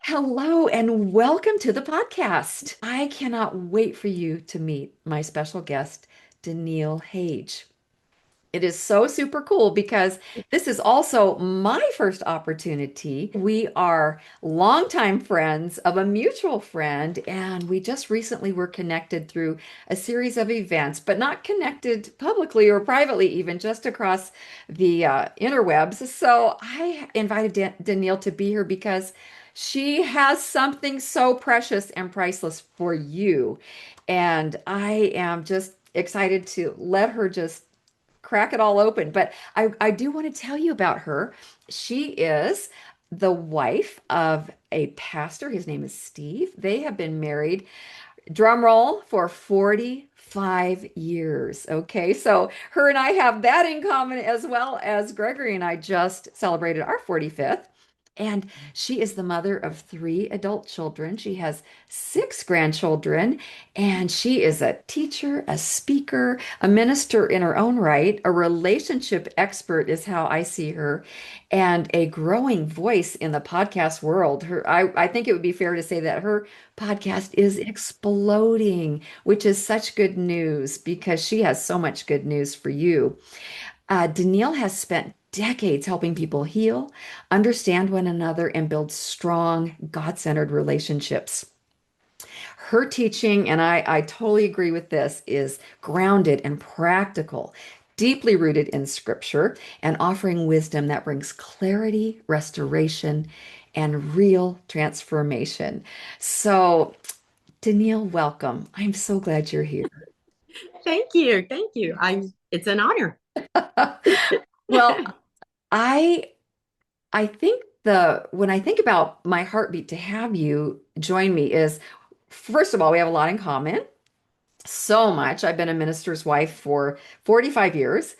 Hello and welcome to the podcast. I cannot wait for you to meet my special guest, Daniele Hage. It is so super cool because this is also my first opportunity. We are longtime friends of a mutual friend, and we just recently were connected through a series of events, but not connected publicly or privately, even just across the interwebs. So I invited Danielle to be here because she has something so precious and priceless for you. And I am just excited to let her just crack it all open. But I do want to tell you about her. She is the wife of a pastor. His name is Steve. They have been married, drum roll, for 45 years. Okay, so her and I have that in common, as well as Gregory and I just celebrated our 45th. And she is the mother of three adult children. She has six grandchildren, and she is a teacher, a speaker, a minister in her own right, a relationship expert, is how I see her, and a growing voice in the podcast world. I think it would be fair to say that her podcast is exploding, which is such good news because she has so much good news for you. Danielle has spent decades helping people heal, understand one another, and build strong, God-centered relationships. Her teaching, and I totally agree with this, is grounded and practical, deeply rooted in scripture, and offering wisdom that brings clarity, restoration, and real transformation. So, Danielle, welcome. I'm so glad you're here. Thank you. Thank you. It's an honor. Well, I I think the when I think about my heartbeat to have you join me is, first of all, we have a lot in common. So much. I've been a minister's wife for 45 years,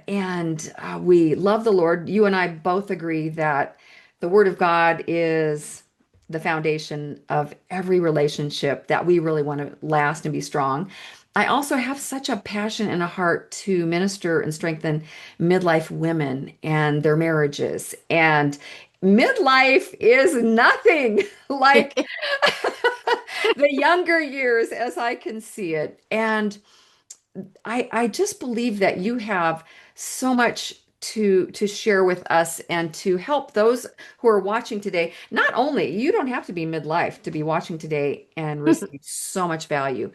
and we love the Lord. You and I both agree that the Word of God is the foundation of every relationship that we really want to last and be strong. I also have such a passion and a heart to minister and strengthen midlife women and their marriages. And midlife is nothing like the younger years as I can see it. And I just believe that you have so much to share with us and to help those who are watching today. Not only, you don't have to be midlife to be watching today and receive so much value.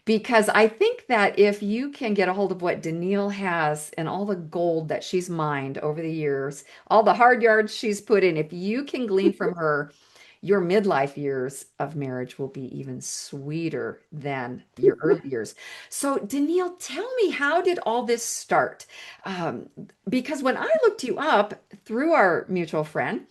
Because I think that if you can get a hold of what Danielle has and all the gold that she's mined over the years, all the hard yards she's put in, if you can glean from her, your midlife years of marriage will be even sweeter than your early years. So, Danielle, tell me, how did all this start? Um, because when I looked you up through our mutual friend,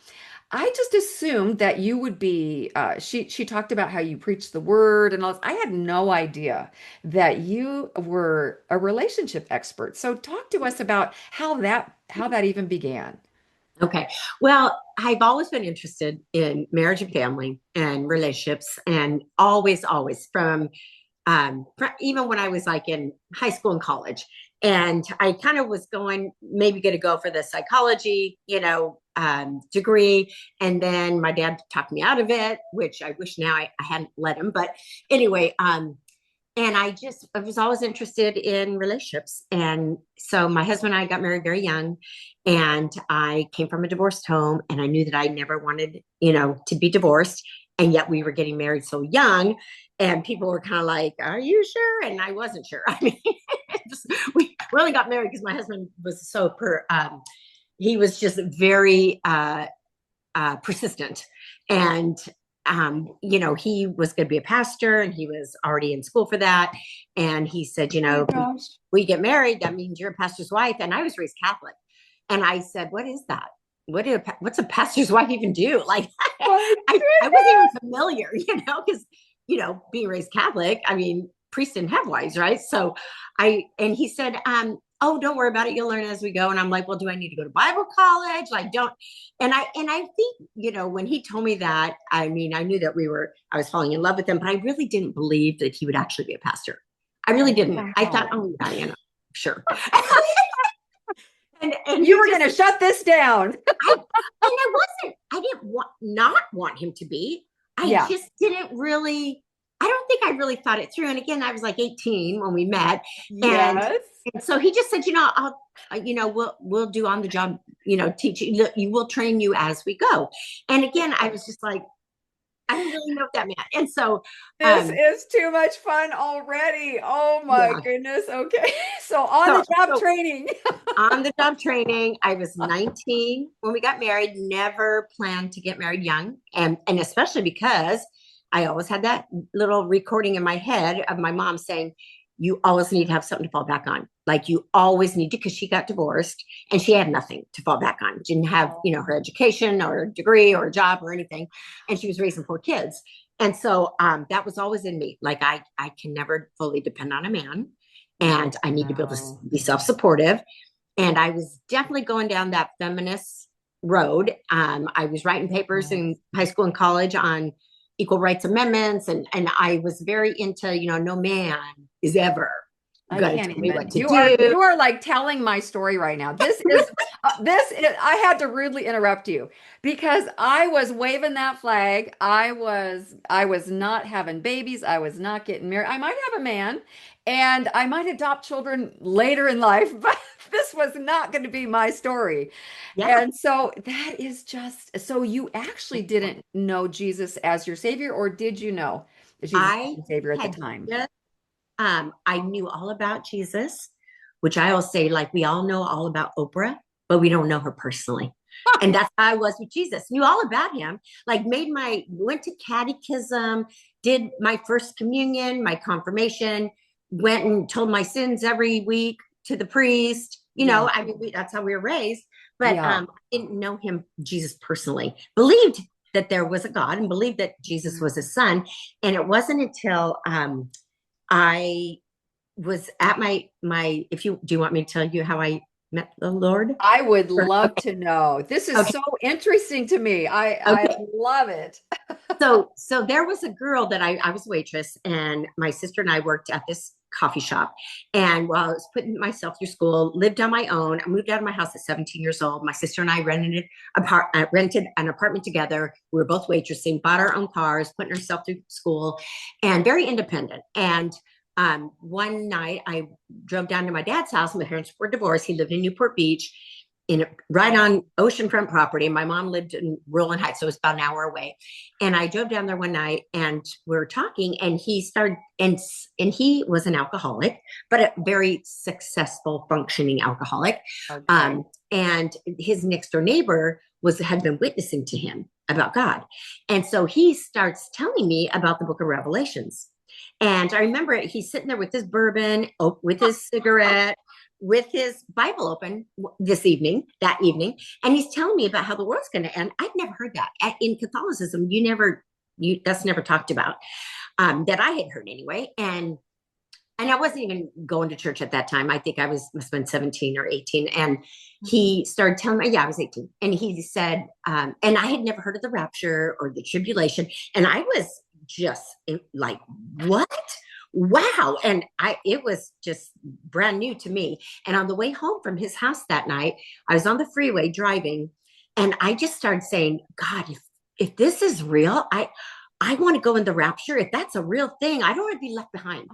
I just assumed that you would be. She talked about how you preach the word and all this. I had no idea that you were a relationship expert. So, talk to us about how that even began. Okay. Well, I've always been interested in marriage and family and relationships, and always even when I was like in high school and college. And I kind of was going, maybe going to go for the psychology, degree. And then my dad talked me out of it, which I wish now I hadn't let him. But anyway, and I was always interested in relationships. And so my husband and I got married very young, and I came from a divorced home, and I knew that I never wanted, to be divorced. And yet we were getting married so young, and people were kind of like, "Are you sure?" And I wasn't sure. I mean, we only got married because my husband was he was just very persistent. And he was going to be a pastor, and he was already in school for that. And he said, Oh my gosh. we get married, that means you're a pastor's wife. And I was raised Catholic. And I said, what is that? What's a pastor's wife even do? Like, My I wasn't even goodness. familiar, because, being raised Catholic, I mean, priests didn't have wives, right? So and he said, oh, don't worry about it. You'll learn as we go. And I'm like, well, do I need to go to Bible college? Like, don't. And I think, when he told me that, I mean, I knew that I was falling in love with him, but I really didn't believe that he would actually be a pastor. I really didn't. I thought, Wow. oh, yeah, sure. And You he were just going to shut this down. I didn't want not want him to be. I Yeah. just didn't really, I don't think I really thought it through. And again, I was like 18 when we met. And, Yes. and so he just said, we'll do on the job, teach you, you will train you as we go. And again, I was just like, I don't really know what that meant. And so, This um, is too much fun already. Oh my yeah. goodness. Okay. So on So, the job so training. on the job training, I was 19 when we got married, never planned to get married young. And especially because I always had that little recording in my head of my mom saying, you always need to have something to fall back on. Like you always need to, because she got divorced and she had nothing to fall back on. Didn't have, Oh, her education or a degree or a job or anything. And she was raising 4 kids. And so that was always in me. Like I can never fully depend on a man, and I need to be able to wow. be self-supportive. And I was definitely going down that feminist road. I was writing papers Yes. in high school and college on equal rights amendments, and I was very into, no man is ever I going to can't tell me what even. to You are do. you are like telling my story right now. This is I had to rudely interrupt you because I was waving that flag. I was not having babies. I was not getting married. I might have a man and I might adopt children later in life, but this was not going to be my story. Yeah, And so that is just so you actually didn't know Jesus as your savior, or did you know Jesus as I your savior at the had time? just, I knew all about Jesus, which I always say, like, we all know all about Oprah, but we don't know her personally. And that's how I was with Jesus. Knew all about him, like went to catechism, did my first communion, my confirmation, went and told my sins every week to the priest. Yeah. I mean, that's how we were raised. But Yeah. I didn't know him, Jesus, personally. Believed that there was a God and believed that Jesus was his son. And it wasn't until I was at my if you do you want me to tell you how I met the Lord? I would love Okay. to know. This is Okay. so interesting to me. I Okay. love it. So there was a girl that I was a waitress, and my sister and I worked at this coffee shop. And while I was putting myself through school, lived on my own. I moved out of my house at 17 years old. My sister and I rented an apartment together. We were both waitressing, bought our own cars, putting ourselves through school, and very independent. And one night I drove down to my dad's house. My parents were divorced. He lived in Newport Beach, right on oceanfront property. My mom lived in Rolling Heights, so it was about an hour away. And I drove down there one night, and we were talking, and he started, and he was an alcoholic, but a very successful, functioning alcoholic. Okay. Um, and his next door neighbor had been witnessing to him about God, and so he starts telling me about the Book of Revelations. And I remember he's sitting there with his bourbon, with his cigarette, with his Bible open that evening, and he's telling me about how the world's going to end. I'd never heard that. In Catholicism, that's never talked about, that I had heard anyway. And I wasn't even going to church at that time. I think I must have been 17 or 18. And he started telling me, yeah, I was 18. And he said, and I had never heard of the rapture or the tribulation. And I was just like, what? Wow. And it was just brand new to me. And on the way home from his house that night, I was on the freeway driving, and I just started saying, God, if this is real, I want to go in the rapture. If that's a real thing, I don't want to be left behind.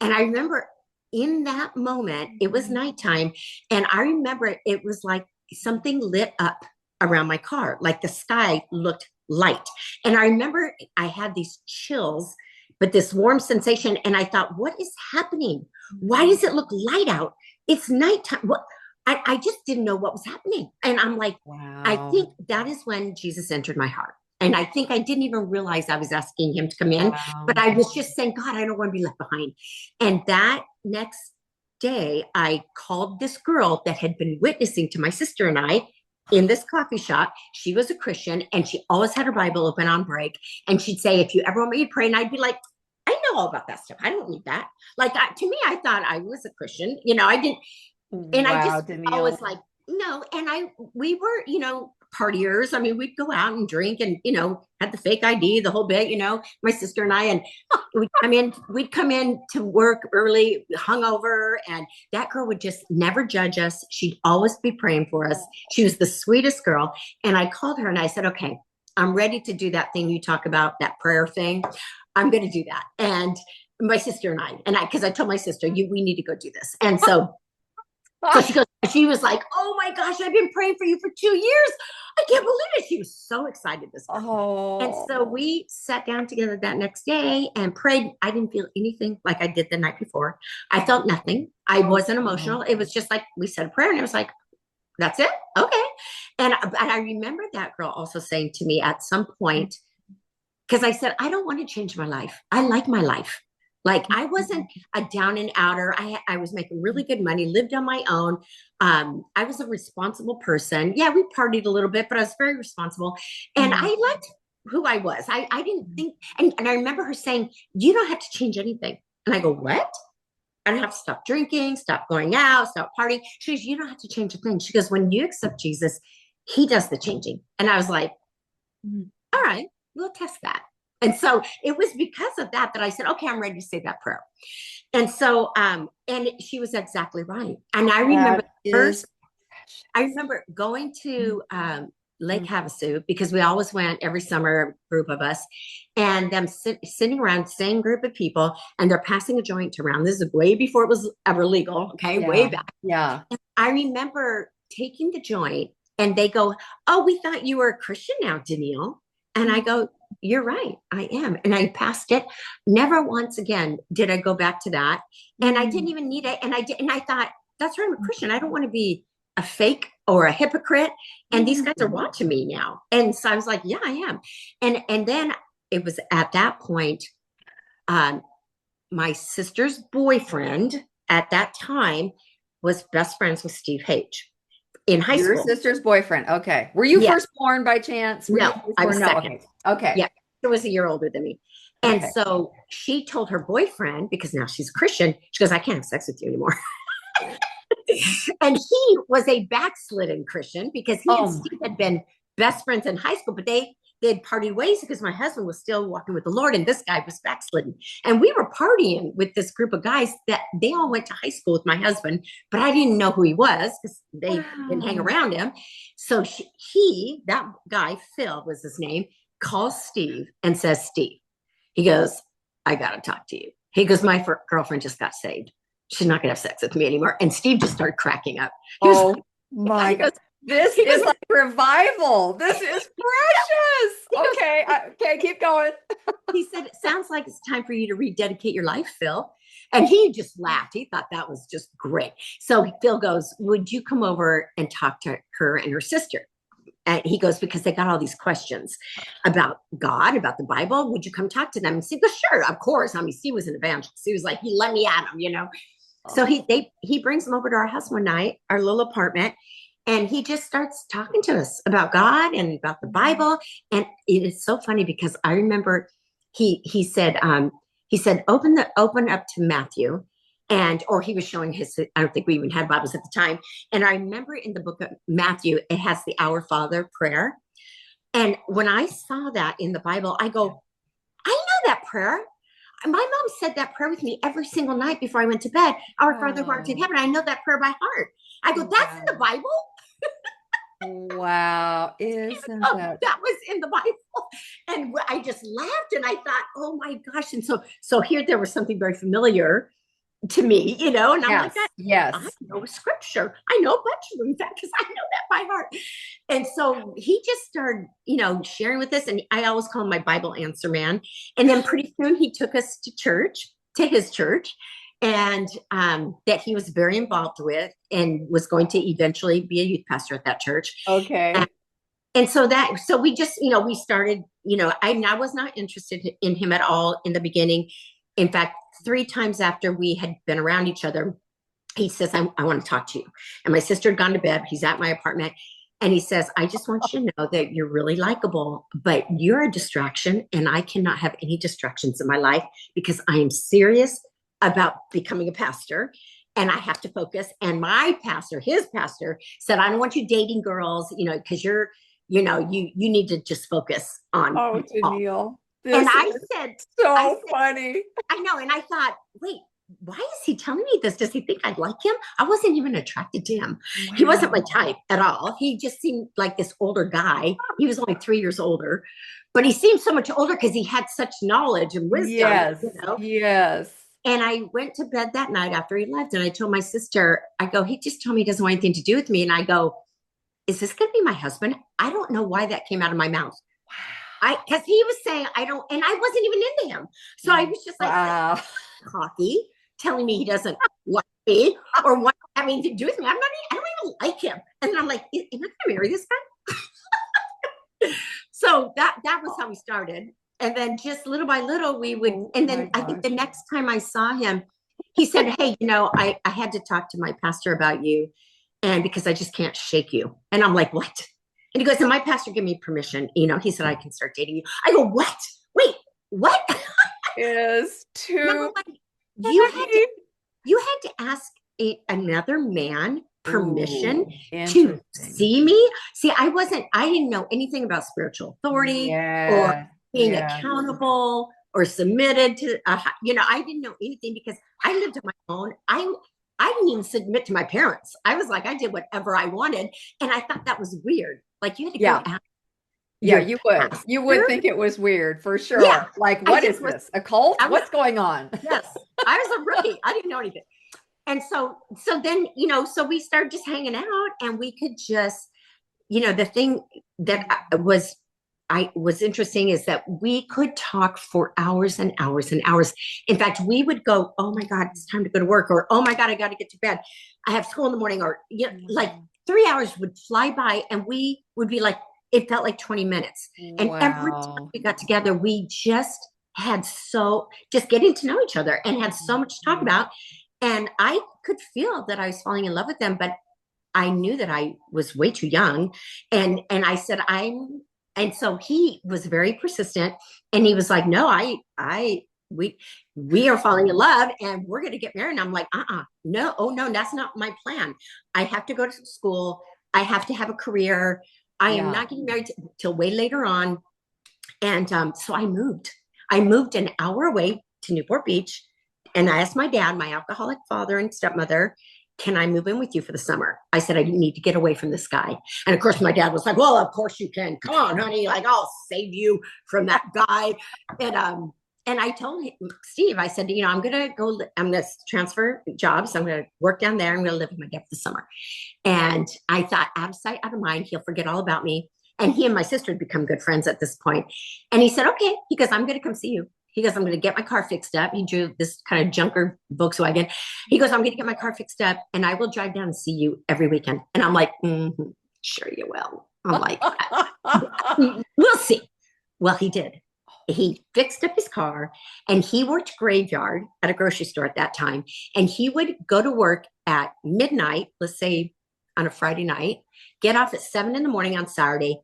And I remember in that moment, it was nighttime. And I remember it was like something lit up around my car, like the sky looked light. And I remember I had these chills, but this warm sensation. And I thought, what is happening? Why does it look light out? It's nighttime. What? I just didn't know what was happening. And I'm like, I Wow. think that is when Jesus entered my heart. And I think I didn't even realize I was asking him to come in, but Wow. I was just saying, God, I don't want to be left behind. And that next day, I called this girl that had been witnessing to my sister and I in this coffee shop. She was a Christian, and she always had her Bible open on break. And she'd say, if you ever want me to pray, and I'd be like, I know all about that stuff. I don't need that. Like, to me, I thought I was a Christian. I didn't, and I just Wow, Danielle. always like, no. And we were, partiers. I mean, we'd go out and drink and, had the fake ID, the whole bit, my sister and I. And we'd come in to work early, hungover, and that girl would just never judge us. She'd always be praying for us. She was the sweetest girl. And I called her and I said, okay, I'm ready to do that thing you talk about, that prayer thing. I'm going to do that. And my sister because I told my sister, we need to go do this. And so she was like, oh my gosh, I've been praying for you for 2 years. I can't believe it. She was so excited this morning. Oh. And so we sat down together that next day and prayed. I didn't feel anything like I did the night before. I felt nothing. I wasn't emotional. It was just like we said a prayer and it was like, that's it. Okay. And I remember that girl also saying to me at some point, because I said, I don't want to change my life. I like my life. Like I wasn't a down and outer. I was making really good money, lived on my own. I was a responsible person. Yeah, we partied a little bit, but I was very responsible. And I liked who I was. I didn't think, and I remember her saying, you don't have to change anything. And I go, what? I don't have to stop drinking, stop going out, stop partying. She goes, you don't have to change a thing. She goes, when you accept Jesus, he does the changing. And I was like, all right, we'll test that. And so it was because of that I said, okay, I'm ready to say that prayer. And so, and she was exactly right. And I remember I remember going to Lake Havasu because we always went every summer, a group of us, and them sitting around, same group of people, and they're passing a joint around. This is way before it was ever legal. Okay. Yeah. Way back. Yeah. And I remember taking the joint and they go, oh, we thought you were a Christian now, Danielle. And I go, you're right, I am. And I passed it. Never once again did I go back to that. And I didn't even need it. And I thought, that's why I'm a Christian. I don't want to be a fake or a hypocrite. And these guys are watching me now. And so I was like, yeah, I am. And then it was at that point, my sister's boyfriend at that time was best friends with Steve Hage. In high school. Your sister's boyfriend. Okay. Were you first born by chance? No, I was second. Okay. Yeah. She was a year older than me. And so she told her boyfriend, because now she's a Christian, she goes, I can't have sex with you anymore. And he was a backslidden Christian because he and Steve had been best friends in high school, but they'd partied ways because my husband was still walking with the Lord and this guy was backslidden. And we were partying with this group of guys that they all went to high school with my husband, but I didn't know who he was because they didn't hang around him. So that guy, Phil was his name, calls Steve and says, Steve, he goes, I got to talk to you. He goes, my girlfriend just got saved. She's not going to have sex with me anymore. And Steve just started cracking up. He was like, my God. This is like revival. This is precious. Okay. Okay. Keep going. He said, it sounds like it's time for you to rededicate your life, Phil. And he just laughed. He thought that was just great. So Phil goes, would you come over and talk to her and her sister? And he goes, because they got all these questions about God, about the Bible. Would you come talk to them? And Steve goes, sure, of course. I mean, Steve was an evangelist. He was like, he let me at him, So he brings them over to our house one night, our little apartment. And he just starts talking to us about God and about the Bible. And it is so funny because I remember he said, open up to Matthew. Or he was showing I don't think we even had Bibles at the time. And I remember in the book of Matthew, it has the Our Father prayer. And when I saw that in the Bible, I go, I know that prayer. My mom said that prayer with me every single night before I went to bed. Our Father who art in heaven. I know that prayer by heart. I go, that's in the Bible. Wow. Isn't that was in the Bible. And I just laughed and I thought, oh my gosh. And so here there was something very familiar to me, and I'm like, I know scripture. I know a bunch of them, in fact, because I know that by heart. And so he just started, sharing with us. And I always call him my Bible answer man. And then pretty soon he took us to his church. And that he was very involved with and was going to eventually be a youth pastor at that church. Okay. And so we just, we started, I was not interested in him at all in the beginning. In fact, 3 times after we had been around each other, he says, I want to talk to you. And my sister had gone to bed. He's at my apartment. And he says, I just want you to know that you're really likable, but you're a distraction. And I cannot have any distractions in my life because I am serious about becoming a pastor and I have to focus. And his pastor said, I don't want you dating girls, because you're you need to just focus on Oh, Paul. Danielle, And this is I so said, funny. I know. And I thought, wait, why is he telling me this? Does he think I like him? I wasn't even attracted to him. He wasn't my Wow. type at all. He just seemed like this older guy. He was only 3 years older, but he seemed so much older because he had such knowledge and wisdom, Yes, yes. And I went to bed that night after he left, and I told my sister, I go, he just told me he doesn't want anything to do with me. And I go, is this going to be my husband? I don't know why that came out of my mouth. Because he was saying, I don't, and I wasn't even into him. So I was just like, Wow. cocky, telling me he doesn't like me or want having to do with me. I don't even like him. And then I'm like, am I going to marry this guy? So that was how we started. And then just little by little, we would, Oh and my then I think gosh. the next time I saw him, he said, hey, I had to talk to my pastor about you. And because I just can't shake you. And I'm like, what? And he goes, and my pastor gave me permission. He said, I can start dating you. I go, what? Wait, what? Is Number too one, you had to funny. you had to ask another man permission Ooh, to interesting. see me. See, I didn't know anything about spiritual authority or Yeah, being yeah, accountable or submitted to, I didn't know anything because I lived on my own. I didn't even submit to my parents. I was like, I did whatever I wanted. And I thought that was weird. Like you had to go yeah, ask yeah. your You would. You would pastor. think it was weird for Yeah. sure. Like, I what is just was, this? A cult? I was, What's going on? yes, I was a rookie. I didn't know anything. And so then so we started just hanging out, and we could just the thing that I was interesting is that we could talk for hours and hours and hours. In fact, we would go, oh my god, it's time to go to work, or oh my god, I got to get to bed, I have school in the morning, or like Wow. 3 hours would fly by, and we would be like, it felt like 20 minutes. And every time Wow. we got together, we just getting to know each other and had so much to talk Yeah. about. And I could feel that I was falling in love with them, but I knew that I was way too young. And I said, and so he was very persistent, and he was like, no, we we are falling in love and we're going to get married. And I'm like, no, oh no, that's not my plan. I have to go to school. I have to have a career. I am Yeah. not getting married till way later on. And so I moved an hour away to Newport Beach. And I asked my dad, my alcoholic father and stepmother, can I move in with you for the summer? I said, I need to get away from this guy. And of course, my dad was like, well, of course you can. Come on, honey. Like, I'll save you from that guy. And I told him, Steve, I said, I'm going to transfer jobs. I'm going to work down there. I'm going to live with my dad for the summer. And I thought, out of sight, out of mind, he'll forget all about me. And he and my sister had become good friends at this point. And he said, okay. He goes, I'm going to come see you. He goes, I'm going to get my car fixed up. He drew this kind of junker Volkswagen. He goes, I'm going to get my car fixed up and I will drive down and see you every weekend. And I'm like, sure you will. I'm like, we'll see. Well, he did. He fixed up his car and he worked graveyard at a grocery store at that time. And he would go to work at midnight, let's say on a Friday night, get off at 7 in the morning on Saturday,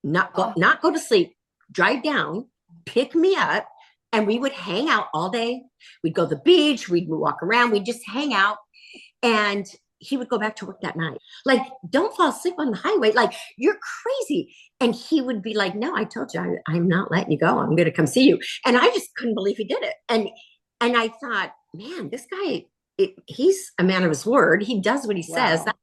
Oh, not go to sleep, drive down, pick me up, and we would hang out all day. We'd go to the beach, we'd walk around, we'd just hang out. And he would go back to work that night. Like, don't fall asleep on the highway. Like, you're crazy. And he would be like, no, I told you, I'm not letting you go. I'm going to come see you. And I just couldn't believe he did it. And I thought, man, this guy, he's a man of his word. He does what he says. wow.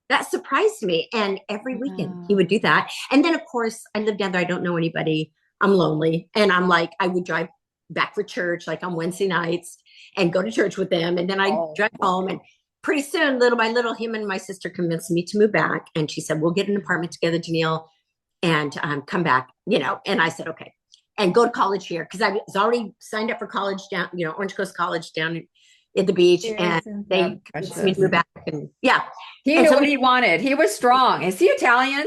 That surprised me. And every weekend he Wow. would do that. And then, of course, I live down there. I don't know anybody. I'm lonely. And I'm like, I would drive back for church like on Wednesday nights and go to church with them. And then I Oh, drive home. And pretty soon, little by little, him and my sister convinced me to move back. And she said, we'll get an apartment together, Danielle, and come back, And I said, okay. And go to college here because I was already signed up for college down, Orange Coast College down at the beach. And isn't that they convinced me to precious? move back. And yeah. He And knew so what he wanted. He was strong. Is he Italian?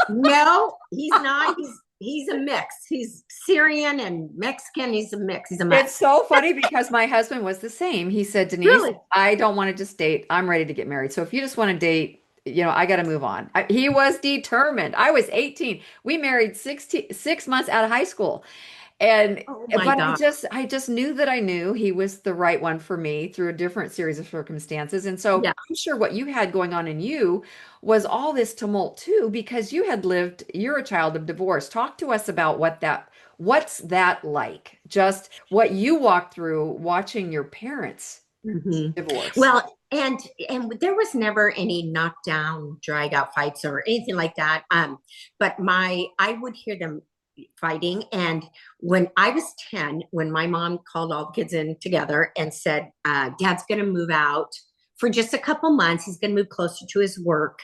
no, he's not. He's a mix. He's Syrian and Mexican. He's a mix. He's a It's mess. so funny because my husband was the same. He said, Denise, Really? I don't want to just date. I'm ready to get married. So if you just want to date, I got to move on. He was determined. I was 18. We married 6 months out of high school. And Oh my but God. I just knew that I knew he was the right one for me through a different series of circumstances. And so Yeah. I'm sure what you had going on in you was all this tumult too, because you're a child of divorce. Talk to us about what's that like? Just what you walked through watching your parents hmm divorce. Well, and there was never any knockdown, drag out fights or anything like that. But I would hear them fighting. And when I was 10, when my mom called all the kids in together and said, Dad's going to move out for just a couple months. He's going to move closer to his work.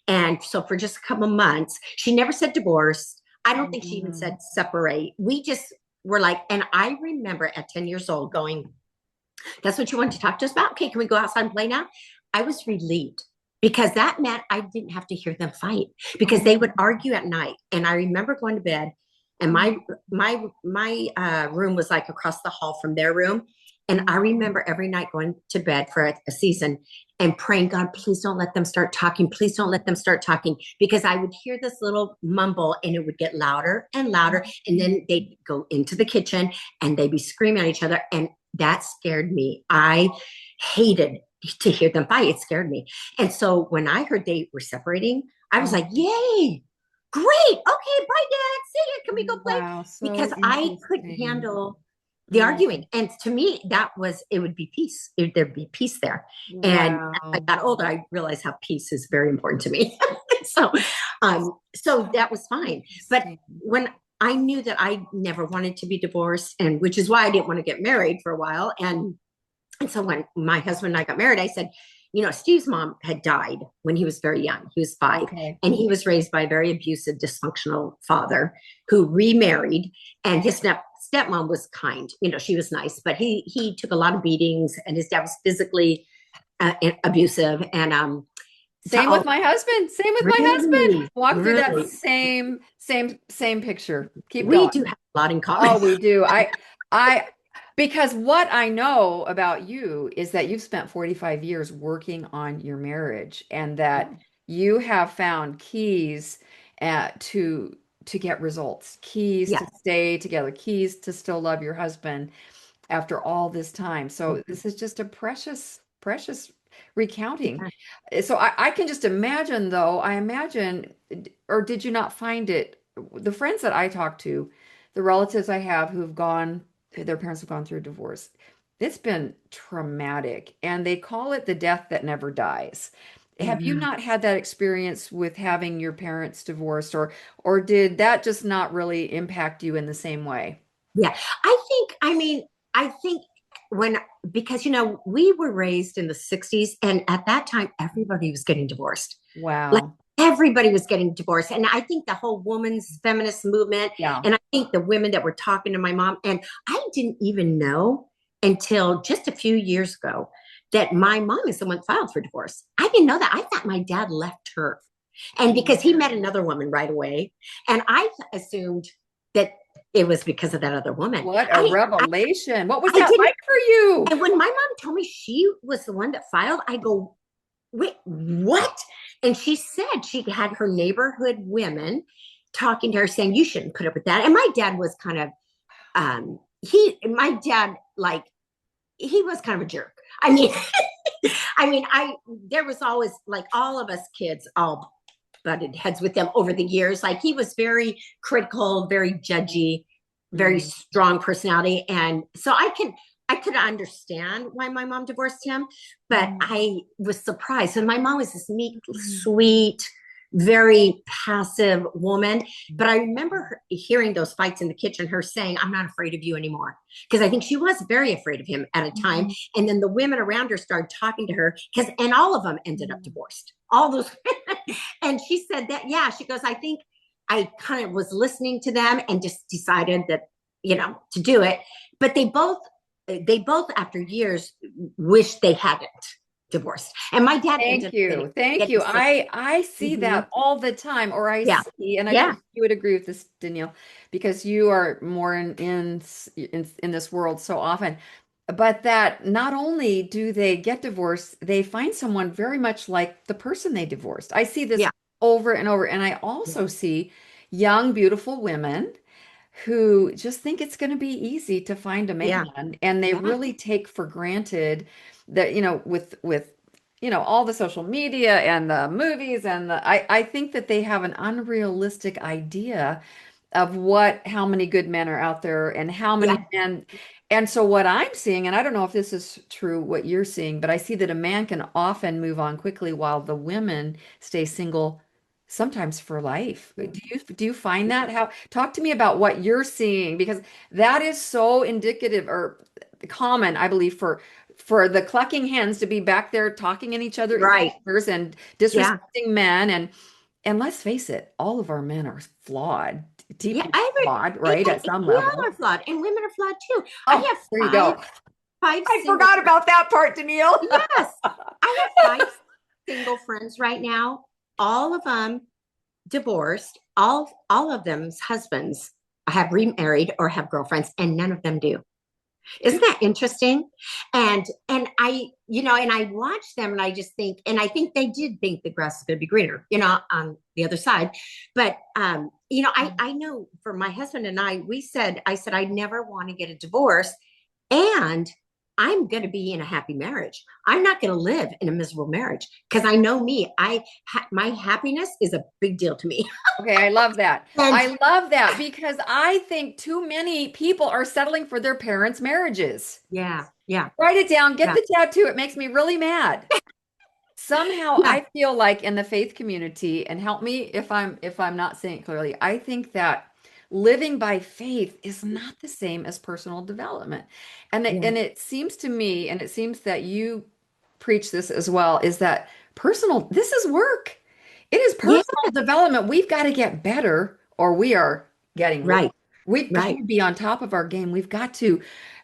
And so for just a couple months, she never said divorce. I don't think she even Mm. said separate. We just were like, and I remember at 10 years old going, that's what you wanted to talk to us about? Okay, can we go outside and play now? I was relieved because that meant I didn't have to hear them fight because they Oh, would argue at night. And I remember going to bed, and oh, my room was like across the hall from their room. And oh, I remember every night going to bed for a season and praying, God, please don't let them start talking. Please don't let them start talking. Because I would hear this little mumble and it would get louder and louder. And then they'd go into the kitchen and they'd be screaming at each other. And that scared me. I hated to hear them fight. It scared me. And so when I heard they were separating, I was oh. like, yay, great. Okay, bye, Dad. See ya. Can we go play? Wow, Because so I couldn't interesting. handle the Mm. arguing. And to me, it would be peace. There'd be peace there. And as I Wow. got older, I realized how peace is very important to me. so, so that was fine. But Interesting. when I knew that I never wanted to be divorced, and which is why I didn't want to get married for a while. And so when my husband and I got married, I said, Steve's mom had died when he was very young. He was 5. Okay. And he was raised by a very abusive, dysfunctional father who remarried. And his stepmom was kind. She was nice, but he took a lot of beatings, and his dad was physically abusive. And to Same with all my husband. Same with my husband. really, Walk through that really, same picture. Keep we going. do have a lot in common. Oh, we do. I, because what I know about you is that you've spent 45 years working on your marriage and that you have found keys to get results, keys Yeah. to stay together, keys to still love your husband after all this time. So this is just a precious recounting. Yeah. So I can just imagine, though, I imagine, or did you not find it? The friends that I talk to, the relatives I have who've gone, their parents have gone through a divorce, it's been traumatic, and they call it the death that never dies. Have you Yeah. not had that experience with having your parents divorced, or did that just not really impact you in the same way? Yeah. I think when, because, we were raised in the 60s, and at that time, everybody was getting divorced. Like Wow. everybody was getting divorced. And I think the whole woman's feminist movement, Yeah. and I think the women that were talking to my mom, and I didn't even know until just a few years ago that my mom is the one that filed for divorce. I didn't know that. I thought my dad left her. And because he met another woman right away. And I assumed that it was because of that other woman. What a I, revelation. What was I that didn't. like for you? And when my mom told me she was the one that filed, I go, wait, what? And she said she had her neighborhood women talking to her saying, you shouldn't put up with that. And my dad was kind of, my dad, like, he was kind of a jerk. I mean, there was always like all of us kids all butted heads with him over the years. Like he was very critical, very judgy, very Mm, strong personality. And so I could understand why my mom divorced him, but mm, I was surprised. And my mom was this meek, mm, sweet, very passive woman. But I remember hearing those fights in the kitchen, her saying, I'm not afraid of you anymore. Because I think she was very afraid of him at a time. mm, And then the women around her started talking to her and all of them ended up mm. divorced. All those and she said that, yeah, she goes, I think I kind of was listening to them and just decided that, to do it. But they both after years wish they hadn't divorced. And my dad ended Thank up getting, you. Thank getting you. sick. I see Mhm. that all the time, or I Yeah. see, and I Yeah. think you would agree with this, Danielle, because you are more in this world so often. But that not only do they get divorced, they find someone very much like the person they divorced. I see this Yeah. over and over, and I Yeah. also see young, beautiful women who just think it's going to be easy to find a Yeah. man, and they Yeah. really take for granted that, with all the social media and the movies and I think that they have an unrealistic idea of how many good men are out there and how Yeah. many men. And so what I'm seeing, and I don't know if this is true what you're seeing, but I see that a man can often move on quickly while the women stay single sometimes for life. Do you find that? How Talk to me about what you're seeing, because that is so indicative or common, I believe, for the clucking hens to be back there talking in each other's Right. ears and Yeah. disrespecting men. And let's face it, all of our men are flawed, Yeah. deeply flawed, right? At some We all level. are flawed, and women are flawed too. I Oh, have there you go. five I single forgot friends. about that part, Danielle. Yes. I have five single friends right now. All of them divorced. All of them's husbands have remarried or have girlfriends, and none of them do. Isn't that interesting? And and I watch them and I just think, and I think they did think the grass is going to be greener, on the other side. But I know for my husband and I said I never want to get a divorce, and I'm going to be in a happy marriage. I'm not going to live in a miserable marriage because I know me. My happiness is a big deal to me. Okay, I love that. And I love that because I think too many people are settling for their parents' marriages. yeah, yeah, Write it down, get yeah, the tattoo. It makes me really mad. Somehow yeah, I feel like in the faith community, and help me if I'm not saying it clearly, I think that living by faith is not the same as personal development. yeah, And it seems to me, and it seems that you preach this as well, is that this is work. It is yeah. personal development. We've got to get better or we are getting worse. Right, We've got right, to be on top of our game. We've got to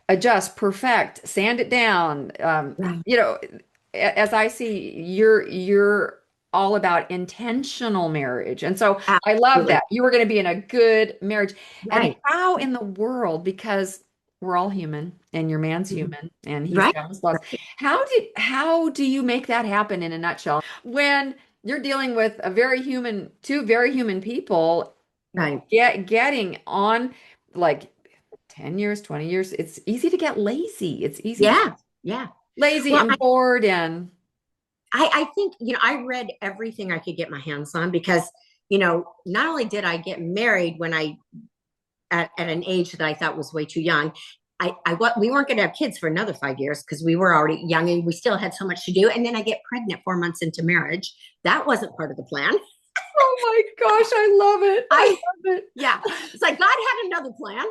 adjust, perfect, sand it down. right. As I see, you're all about intentional marriage. And so I love Absolutely. that. You were going to be in a good marriage. And Right. how in the world, because we're all human and your man's Mhm. human and he's Right. got his flaws. Right. How do you make that happen in a nutshell when you're dealing with two very human people Right. getting on like 10 years, 20 years? It's easy to get lazy. It's easy to get Yeah. Yeah. lazy Well, and bored and I think, I read everything I could get my hands on because, not only did I get married when at an age that I thought was way too young, we weren't going to have kids for another 5 years because we were already young and we still had so much to do. And then I get pregnant 4 months into marriage. That wasn't part of the plan. oh my gosh, I love it. I I love it. Yeah. It's like God had another plan,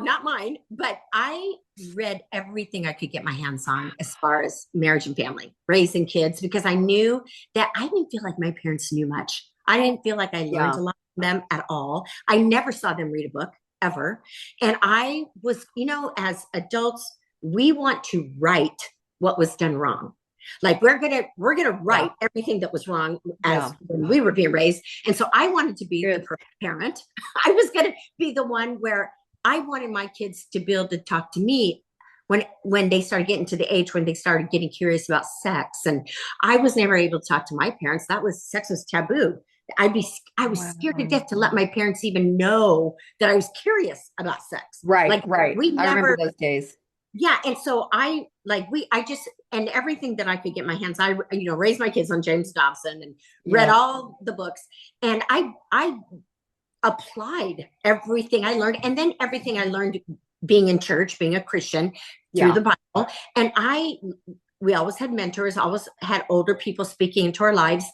not mine, but I read everything I could get my hands on as far as marriage and family, raising kids, because I knew that I didn't feel like my parents knew much. I didn't feel like I learned Yeah. a lot from them at all. I never saw them read a book ever. And I was, as adults, we want to right what was done wrong. Like we're gonna Yeah. right everything that was wrong as Yeah. when we were being raised. And so I wanted to be the Good. perfect parent. I was gonna be the one where I wanted my kids to be able to talk to me when they started getting to the age when they started getting curious about sex. And I was never able to talk to my parents. Sex was taboo. I was scared to Wow. death to let my parents even know that I was curious about sex. Right, Like right. we I remember never those days. yeah, and so I just and everything that I could get my hands, raised my kids on James Dobson and read Yeah. all the books, and I applied everything I learned, and then everything I learned being in church, being a Christian through Yeah. the Bible, and we always had mentors, always had older people speaking into our lives,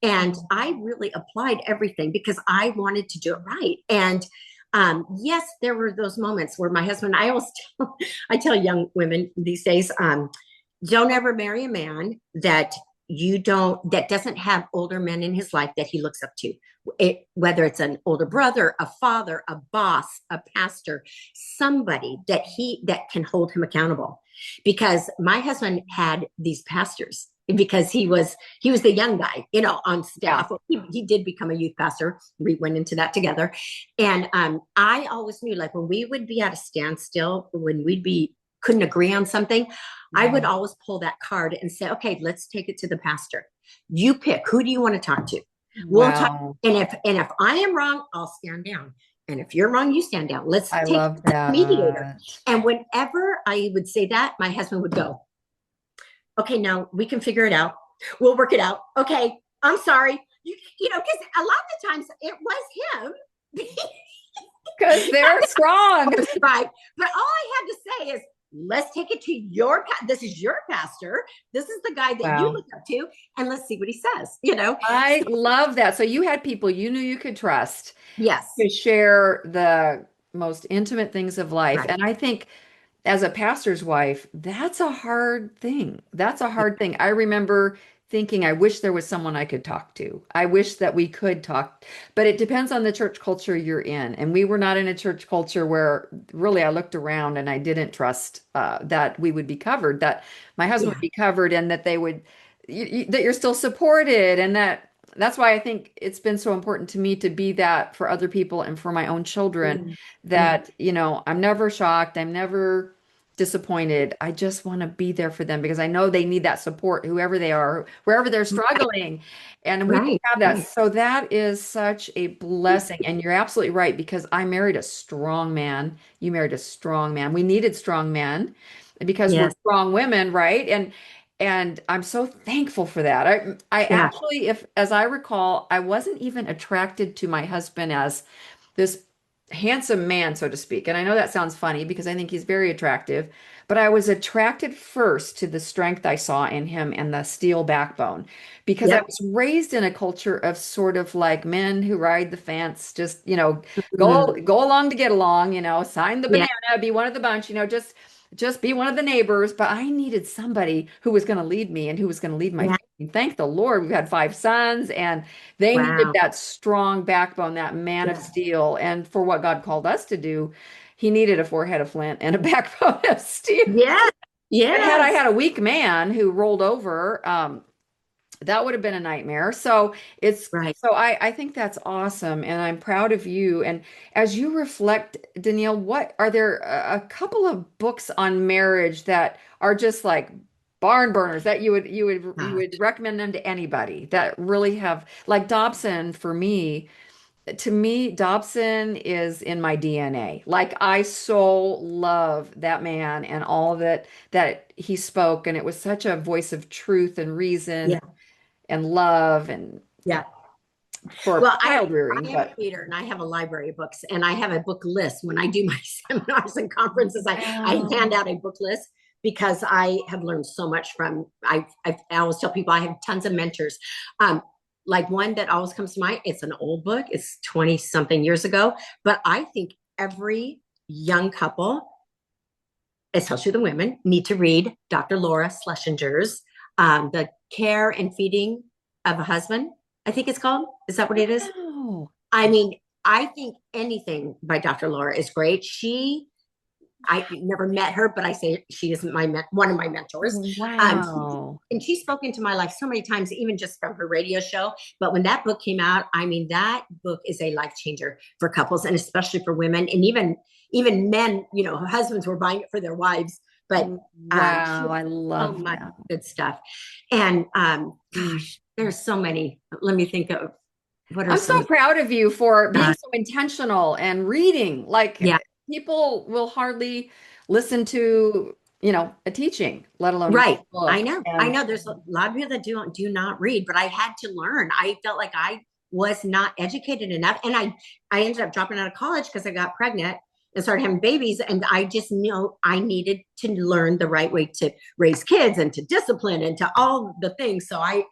and I really applied everything because I wanted to do it right, and yes, there were those moments where my husband, I tell young women these days, don't ever marry a man that doesn't have older men in his life that he looks up to. Whether it's an older brother, a father, a boss, a pastor, somebody that can hold him accountable. Because my husband had these pastors because he was the young guy, on Yeah. staff. He did become a youth pastor. We went into that together. And I always knew, like, when we would be at a standstill, when couldn't agree on something, I Yeah. would always pull that card and say, okay, let's take it to the pastor. You pick, who do you want to talk to? We'll talk. Wow. And if I am wrong, I'll stand down. And if you're wrong, you stand down. Let's I take love a mediator. that. And whenever I would say that, my husband would go, okay, now we can figure it out. We'll work it out. Okay, I'm sorry. Because a lot of the times it was him. Because they're strong. Right. But all I had to say is, let's take it to this is your pastor. This is the guy that you Wow. look up to, and let's see what he says. I love that. So you had people you knew you could trust Yes. to share the most intimate things of life. Right. And I think as a pastor's wife, that's a hard thing. That's a hard thing. I remember thinking, I wish there was someone I could talk to. I wish that we could talk, but it depends on the church culture you're in. And we were not in a church culture where really I looked around and I didn't trust that we would be covered, that my husband would Yeah. be covered, and that they would, that you're still supported, and that's why I think it's been so important to me to be that for other people and for my own children, Yeah. Yeah. that, I'm never shocked. I'm never disappointed. I just want to be there for them because I know they need that support, whoever they are, wherever they're struggling. And we don't Right. have that. Right. So that is such a blessing. And you're absolutely right, because I married a strong man. You married a strong man. We needed strong men because we're Yes. strong women, right? And I'm so thankful for that. I Yeah. actually, if as I recall, I wasn't even attracted to my husband as this handsome man, so to speak. And I know that sounds funny because I think he's very attractive, but I was attracted first to the strength I saw in him and the steel backbone, because I Yep. was raised in a culture of sort of like men who ride the fence, just, Mm. go along to get along, sign the Yeah. banana, be one of the bunch, just be one of the neighbors. But I needed somebody who was going to lead me and who was going to lead my Yeah. family. Thank the Lord, we've had 5 sons, and they needed Wow. that strong backbone, that man of Yeah. steel. And for what God called us to do, he needed a forehead of flint and a backbone of steel. Yes. And had I Yes. had a weak man who rolled over, that would have been a nightmare. Right. So I think that's awesome, and I'm proud of you. And as you reflect, Danielle, what are there a couple of books on marriage that are just like barn burners that you would recommend them to anybody that really have, like Dobson? For me, to me, Dobson is in my DNA. Like, I so love that man and all that he spoke, and it was such a voice of truth and reason Yeah. and love, and Yeah. for Well, child I rearing. am a But reader and I have a library of books and I have a book list. When I do my seminars and conferences, I hand wow. out a book list because I have learned so much from, I always tell people I have tons of mentors. Um, like one that always comes to mind, it's an old book, it's 20 something years ago, but I think every young couple, especially the women, need to read Dr. Laura Schlesinger's The Care and Feeding of a Husband, I think it's called. Is that what it is? Wow. I mean, I think anything by Dr. Laura is great. I never met her, but I say she is one of my mentors. Um, Wow. and she's spoken to my life so many times, even just from her radio show. But when that book came out, I mean, that book is a life changer for couples and especially for women and even men. Husbands were buying it for their wives, but she Wow. has I so love much that. good stuff. And Mm. gosh, there's so many. Let me think of what are I'm so some. proud of you for being Uh, so intentional and reading. Like, yeah, people will hardly listen to, a teaching, let alone read right. a book. I And know. There's a lot of people that do not read, but I had to learn. I felt like I was not educated enough, and I ended up dropping out of college because I got pregnant and started having babies, and I just knew I needed to learn the right way to raise kids and to discipline and to all the things. So I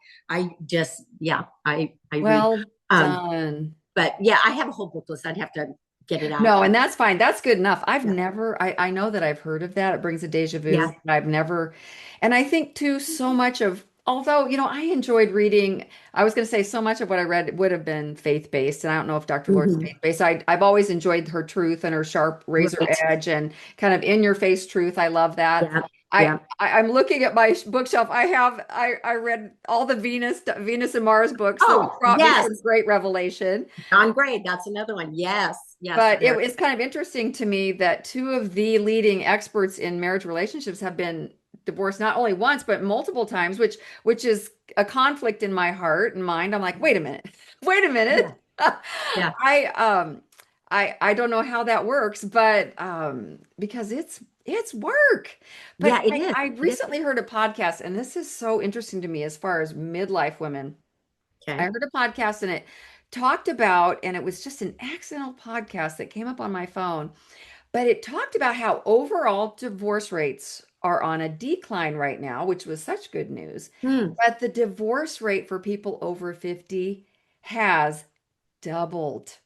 just yeah I read. well Um, done. but yeah, I have a whole book list. I'd have to get it out. No, and that's fine. That's good enough. Yeah, I know that I've heard of that. It brings a deja vu, yeah. but I've never, and I think too, so much of, although, I enjoyed reading, I was going to say so much of what I read would have been faith-based. And I don't know if Dr. Lord's Hmm. faith-based. I've always enjoyed her truth and her sharp razor Right. edge and kind of in your face truth. I love that. Yeah, I, yeah. I'm looking at my bookshelf. I read all the Venus and Mars books. Those Oh brought me yes, some great revelation. John Gray, that's another one. Yes, yes, But very. it's kind of interesting to me that two of the leading experts in marriage relationships have been divorced not only once but multiple times, which is a conflict in my heart and mind. I'm like, wait a minute, wait a minute. Yeah, yeah, I I don't know how that works, but because it's work. But Yeah, it is. I It is. recently heard a podcast, and this is so interesting to me as far as midlife women. I Okay. heard a podcast and it talked about, and it was just an accidental podcast that came up on my phone, but it talked about how overall divorce rates are on a decline right now, which was such good news. Hmm. But the divorce rate for people over 50 has doubled.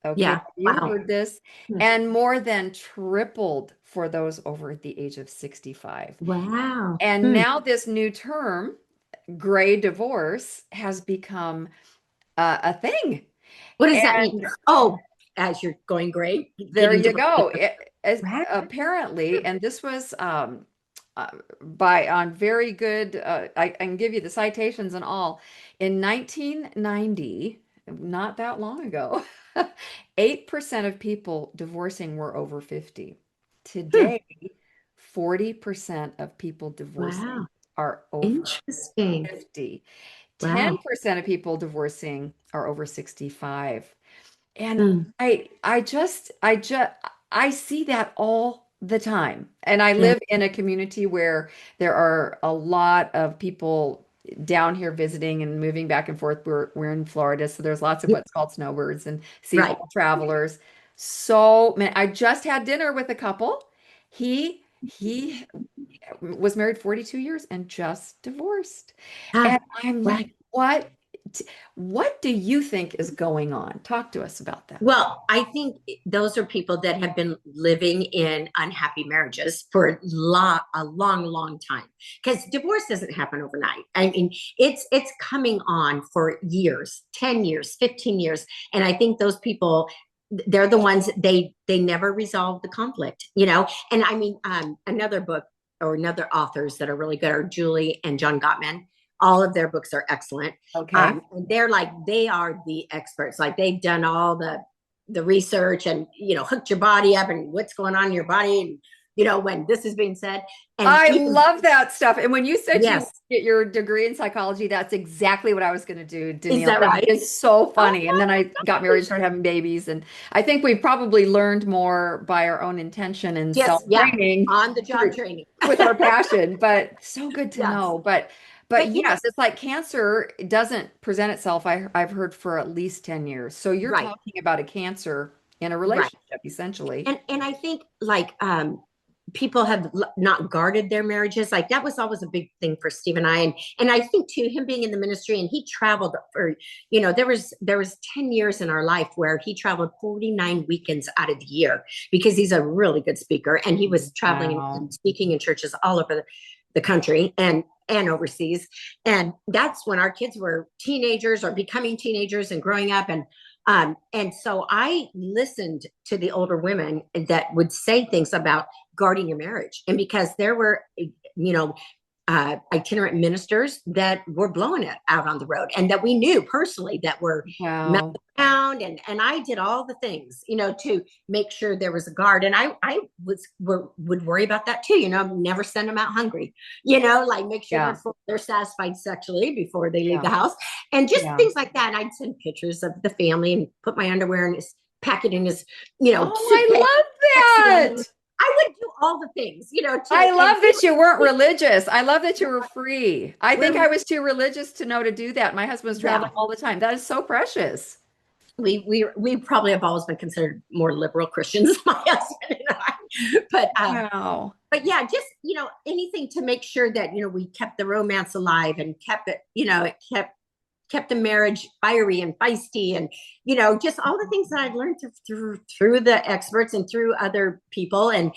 Okay, Yeah. have you Wow. heard this? Hmm. And more than tripled for those over the age of 65. Wow. And Hmm. now this new term, gray divorce, has become a thing. What does that mean? And Oh, as you're going gray, there getting you divorced. go. Wow. Apparently, and this was by on very good, I can give you the citations and all. In 1990, not that long ago, 8% of people divorcing were over 50. Hmm. Today, 40% of people divorcing Wow. are over Interesting. 50. Wow. 10% of people divorcing are over 65. And Hmm. I just I see that all the time. And I Yeah. live in a community where there are a lot of people down here visiting and moving back and forth. We're in Florida, so there's lots of Yeah. what's called snowbirds and Right. seasonal travelers. So, man, I just had dinner with a couple. He was married 42 years and just divorced. Ah, And I'm wow. like, what do you think is going on? Talk to us about that. Well, I think those are people that have been living in unhappy marriages for a long, long time. Because divorce doesn't happen overnight. I mean, it's coming on for years, 10 years, 15 years. And I think those people, they're the ones they never resolve the conflict, you know. And I mean, another book or another authors that are really good are Julie and John Gottman. All of their books are excellent. Okay. And they're like they are the experts. Like they've done all the research and hooked your body up and what's going on in your body and when this is being said and I even love that stuff. And when you said you yes, get your degree in psychology, that's exactly what I was going to do, is Danielle. that It right? is so Oh funny. And then I got married, started having babies, and I think we've probably learned more by our own intention and yes, yeah, self-training on the job training. with our passion, but so good to Yes, know. But but yes, it's like cancer doesn't present itself, I've heard, for at least 10 years. So you're right, talking about a cancer in a right. relationship, essentially. And I think like people have not guarded their marriages. Like that was always a big thing for Steve and I. And I think too, him being in the ministry and he traveled for, there was 10 years in our life where he traveled 49 weekends out of the year because he's a really good speaker. And he was traveling Wow. and speaking in churches all over the country and overseas. And that's when our kids were teenagers or becoming teenagers and growing up. And so I listened to the older women that would say things about guarding your marriage. And because there were, itinerant ministers that were blowing it out on the road and that we knew personally that were messing Wow. around. And I did all the things, to make sure there was a guard. And would worry about that too, never send them out hungry, like make sure they're Yeah. full, they're satisfied sexually before they leave the Yeah. house and just Yeah. things like that. And I'd send pictures of the family and put my underwear in his pack it in his, Oh, suitcase, I love that. I would do all the things, I and love that you weren't religious. I love that you were free. I think we're, I was too religious to know to do that. My husband's yeah, traveling all the time. That is so precious. we probably have always been considered more liberal Christians, my husband and I. Wow. But yeah, just anything to make sure that we kept the romance alive and kept it, it kept the marriage fiery and feisty and just all the things that I've learned through the experts and through other people and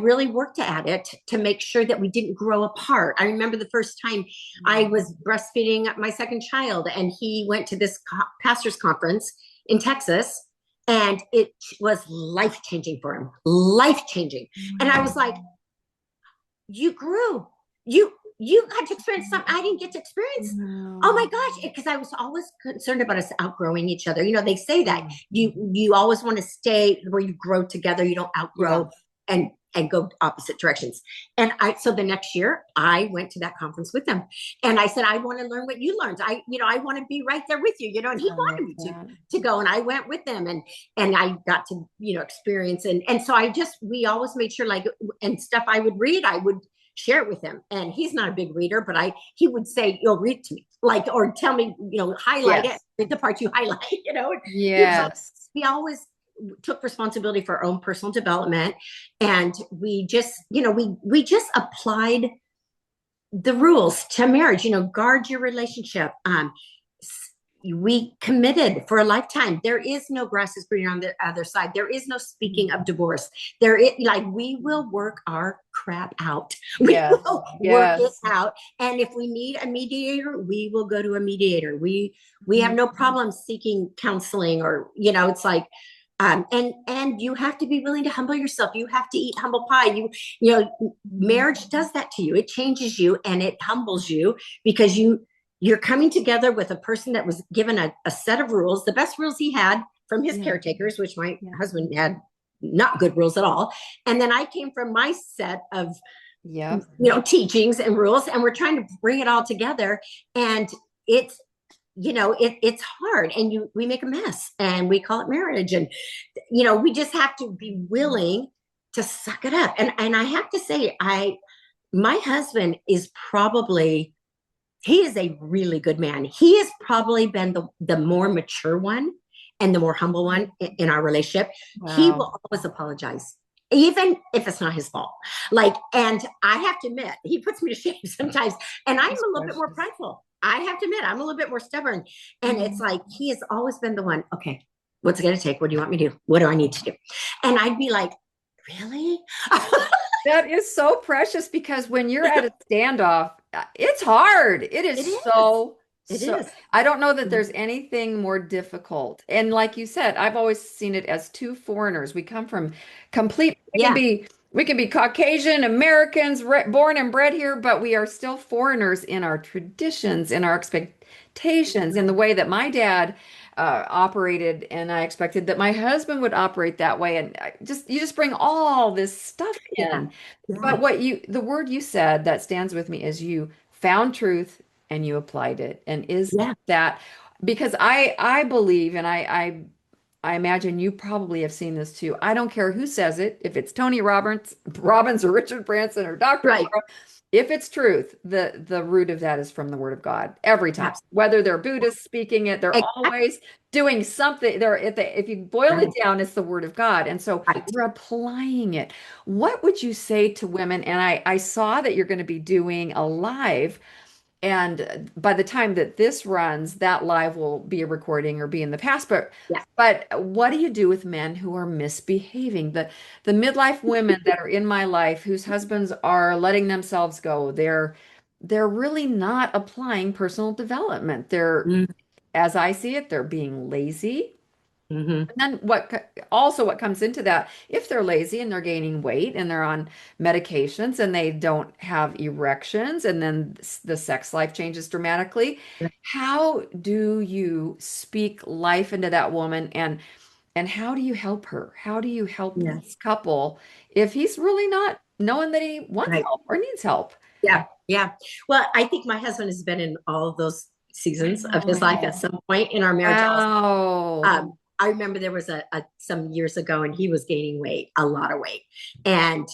really worked at it to make sure that we didn't grow apart. I remember the first time I was breastfeeding my second child and he went to this pastor's conference in Texas and it was life-changing for him, life-changing. And I was like, you grew, you got to experience something I didn't get to experience. Oh my Wow. gosh, because I was always concerned about us outgrowing each other. They say that Mm. you always want to stay where you grow together, you don't Yeah. outgrow. And and go opposite directions. And so the next year I went to that conference with them, and I said, I want to learn what you learned. I want to be right there with you, and he I love wanted me that. to go, and I went with them, and I got to, experience. And so we always made sure, like, and stuff I would read, I would share it with him. And he's not a big reader, but he would say, you'll read to me, like, or tell me, highlight it, Yes. read the part you highlight, he was like, Yes. he always took responsibility for our own personal development. And we just, we just applied the rules to marriage, guard your relationship. We committed for a lifetime. There is no grass is greener on the other side. There is no speaking of divorce. There is, like, we will work our crap out. We Yes. will work it Yes. out. And if we need a mediator, we will go to a mediator. We have no problem seeking counseling, or, it's like, and you have to be willing to humble yourself. You have to eat humble pie. Marriage does that to you. It changes you and it humbles you, because you're coming together with a person that was given a set of rules, the best rules he had from his caretakers, which my husband had not good rules at all. And then I came from my set of, teachings and rules, and we're trying to bring it all together. And it's, it's hard, and we make a mess, and we call it marriage. And, we just have to be willing to suck it up. And I have to say, my husband is probably, he is a really good man. He has probably been the more mature one and the more humble one in our relationship. Wow. He will always apologize, even if it's not his fault. Like, and I have to admit, he puts me to shame sometimes. And I'm a little bit more prideful. I have to admit, I'm a little bit more stubborn. And it's like, he has always been the one, okay, what's it going to take? What do you want me to do? What do I need to do? And I'd be like, really? That is so precious, because when you're at a standoff, it's hard. It is so, I don't know that there's anything more difficult. And like you said, I've always seen it as two foreigners. We come from complete, we can be Caucasian Americans, born and bred here, but we are still foreigners in our traditions, in our expectations, in the way that my dad operated, and I expected that my husband would operate that way. And you just bring all this stuff in. But the word you said that stands with me is you found truth and you applied it. And is that, because I believe, and I imagine you probably have seen this too. I don't care who says it, if it's Tony Robbins or Richard Branson or Dr. Right. Laura, if it's truth, the root of that is from the Word of God every time. Absolutely. Whether they're Buddhists speaking it, they're always doing something. If you boil it down, it's the Word of God. And so we're applying it. What would you say to women? And I saw that you're going to be doing a live. And by the time that this runs, that live will be a recording or be in the past. But what do you do with men who are misbehaving? The midlife women that are in my life whose husbands are letting themselves go. They're really not applying personal development. They're, as I see it, they're being lazy. And then what comes into that, if they're lazy and they're gaining weight and they're on medications and they don't have erections, and then the sex life changes dramatically, how do you speak life into that woman, and how do you help her? How do you help this couple if he's really not knowing that he wants help or needs help? Yeah. Well, I think my husband has been in all of those seasons of his life at some point in our marriage. Also. I remember there was some years ago, and he was gaining weight, a lot of weight. And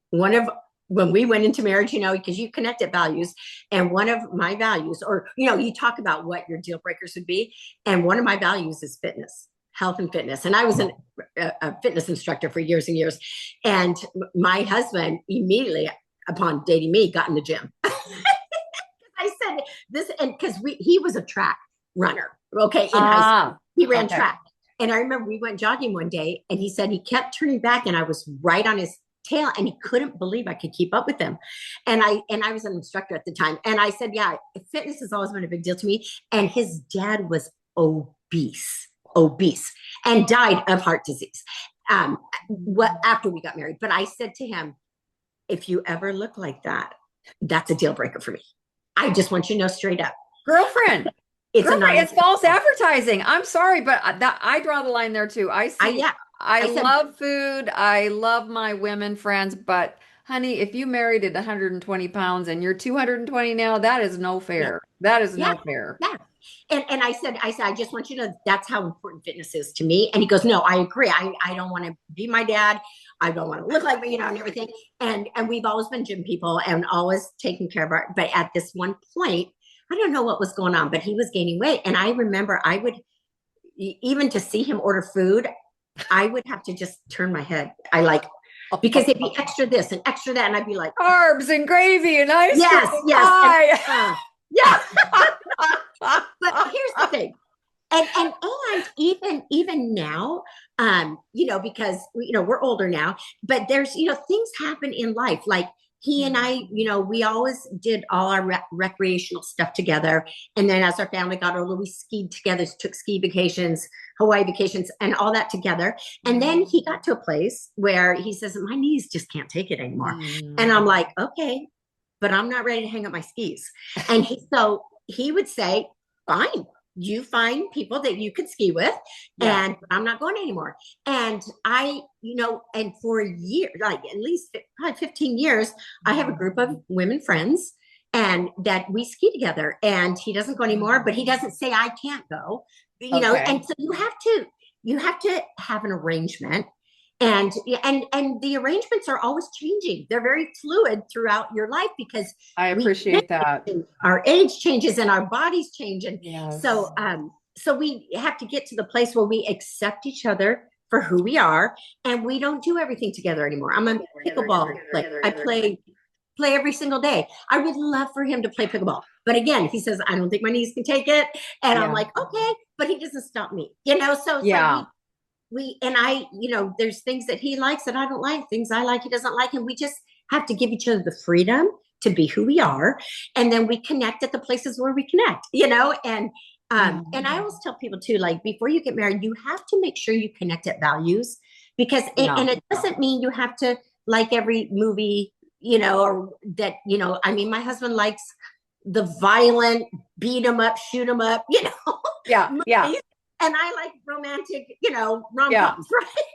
when we went into marriage, because you connect at values, and one of my values, or, you talk about what your deal breakers would be. And one of my values is fitness, health and fitness. And I was a fitness instructor for years and years. And my husband immediately, upon dating me, got in the gym. I said this, and because he was a track runner, in high school. He ran track. And I remember we went jogging one day, and he said he kept turning back, and I was right on his tail, and he couldn't believe I could keep up with him. And I was an instructor at the time. And I said, fitness has always been a big deal to me. And his dad was obese, and died of heart disease after we got married. But I said to him, if you ever look like that, that's a deal breaker for me. I just want you to know straight up. Girlfriend. It's false advertising. I'm sorry, but I draw the line there too. I see. I I said, love food. I love my women friends, but honey, if you married at 120 pounds and you're 220 now, that is no yeah, fair. That is yeah, no fair. yeah. And I said, I just want you to know that's how important fitness is to me. And he goes, no, I agree. I don't want to be my dad. I don't want to look like me, and everything. And we've always been gym people and always taken care of our, but at this one point, I don't know what was going on, but he was gaining weight. And I remember I would, even to see him order food, I would have to just turn my head. Because it'd be extra this and extra that. And I'd be like, Carbs and gravy and ice cream yes, and yes. And, pie. yeah. But here's the thing. And even now, because we're older now, but there's things happen in life. Like he and I, we always did all our recreational stuff together. And then as our family got older, we skied together, took ski vacations, Hawaii vacations, and all that together. And then he got to a place where he says, my knees just can't take it anymore. And I'm like, okay, but I'm not ready to hang up my skis. And so he would say, fine, you find people that you could ski with, Yeah. and I'm not going anymore. And and for a year, like at least probably 15 years, I have a group of women friends and that we ski together. And he doesn't go anymore, but he doesn't say I can't go, Okay. and so you have to have an arrangement. And the arrangements are always changing. They're very fluid throughout your life because I we appreciate that. our age changes and our bodies change. And so Yes. so we have to get to the place where we accept each other for who we are, and we don't do everything together anymore. I'm a pickleball player. I play every single day. I would love for him to play pickleball, but again, he says I don't think my knees can take it, and I'm Yeah. like, okay, but he doesn't stop me. So it's like Yeah. we and I, there's things that he likes that I don't like, things I like he doesn't like, and we just have to give each other the freedom to be who we are, and then we connect at the places where we connect, Yeah. and I always tell people too, like before you get married, you have to make sure you connect at values, because Yeah. and it doesn't mean you have to like every movie, or that, I mean, my husband likes the violent beat 'em up, shoot 'em up, Yeah. Yeah. movies, and I like romantic, rom Yeah. coms, right?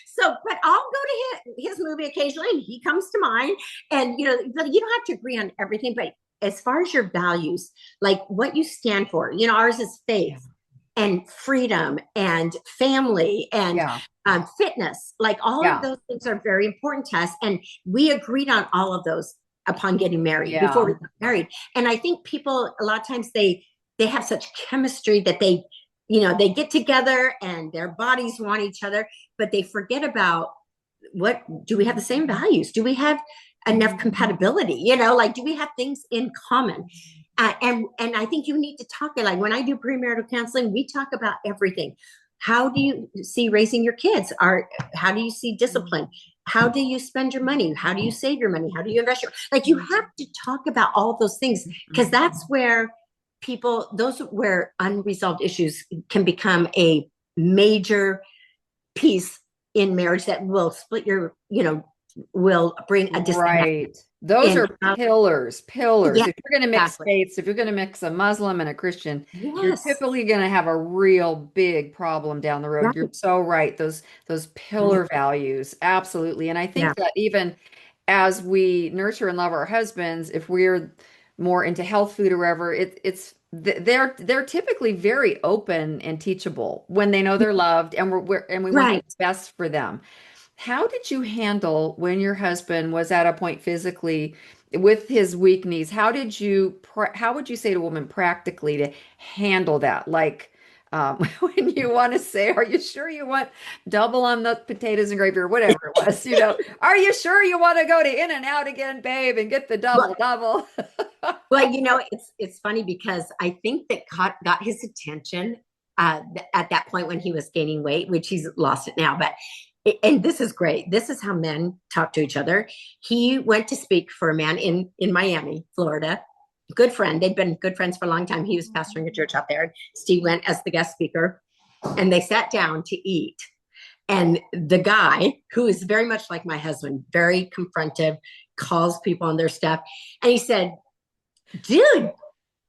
So, but I'll go to his movie occasionally, and he comes to mine, and but you don't have to agree on everything. But as far as your values, like what you stand for, ours is Yeah. faith and freedom and family and Yeah. fitness. Like all of Yeah. those things are very important to us, and we agreed on all of those upon getting married, before Yeah. we got married. And I think people a lot of times they have such chemistry that they get together and their bodies want each other, but they forget about, what do we have the same values? Do we have enough compatibility? Like, do we have things in common? And I think you need to talk. Like when I do premarital counseling, we talk about everything. How do you see raising your kids? How do you see discipline? How do you spend your money? How do you save your money? How do you invest your, like, you have to talk about all of those things, because that's where those where unresolved issues can become a major piece in marriage that will split will bring a disconnect Right. Those in are pillars, pillars. yeah, If you're going to mix exactly. faiths, if you're going to mix a Muslim and a Christian, you're Yes, typically going to have a real big problem down the road. You're right, so right. Those right. pillar values, absolutely. And I Yeah, think that even as we nurture and love our husbands, if we're more into health food or whatever, they're typically very open and teachable when they know they're loved, and we want right. what's best for them. How did you handle when your husband was at a point physically with his weak knees? How would you say to a woman practically to handle that? Like when you want to say, "Are you sure you want double on the potatoes and gravy or whatever it was?" "Are you sure you want to go to In-N-Out again, babe, and get the double Well, double?" it's funny because I think that got his attention at that point when he was gaining weight, which he's lost it now. But and this is great. This is how men talk to each other. He went to speak for a man in Miami, Florida. Good friend. They'd been good friends for a long time. He was pastoring a church out there. Steve went as the guest speaker, and they sat down to eat. And the guy, who is very much like my husband, very confrontive, calls people on their stuff, and he said, dude,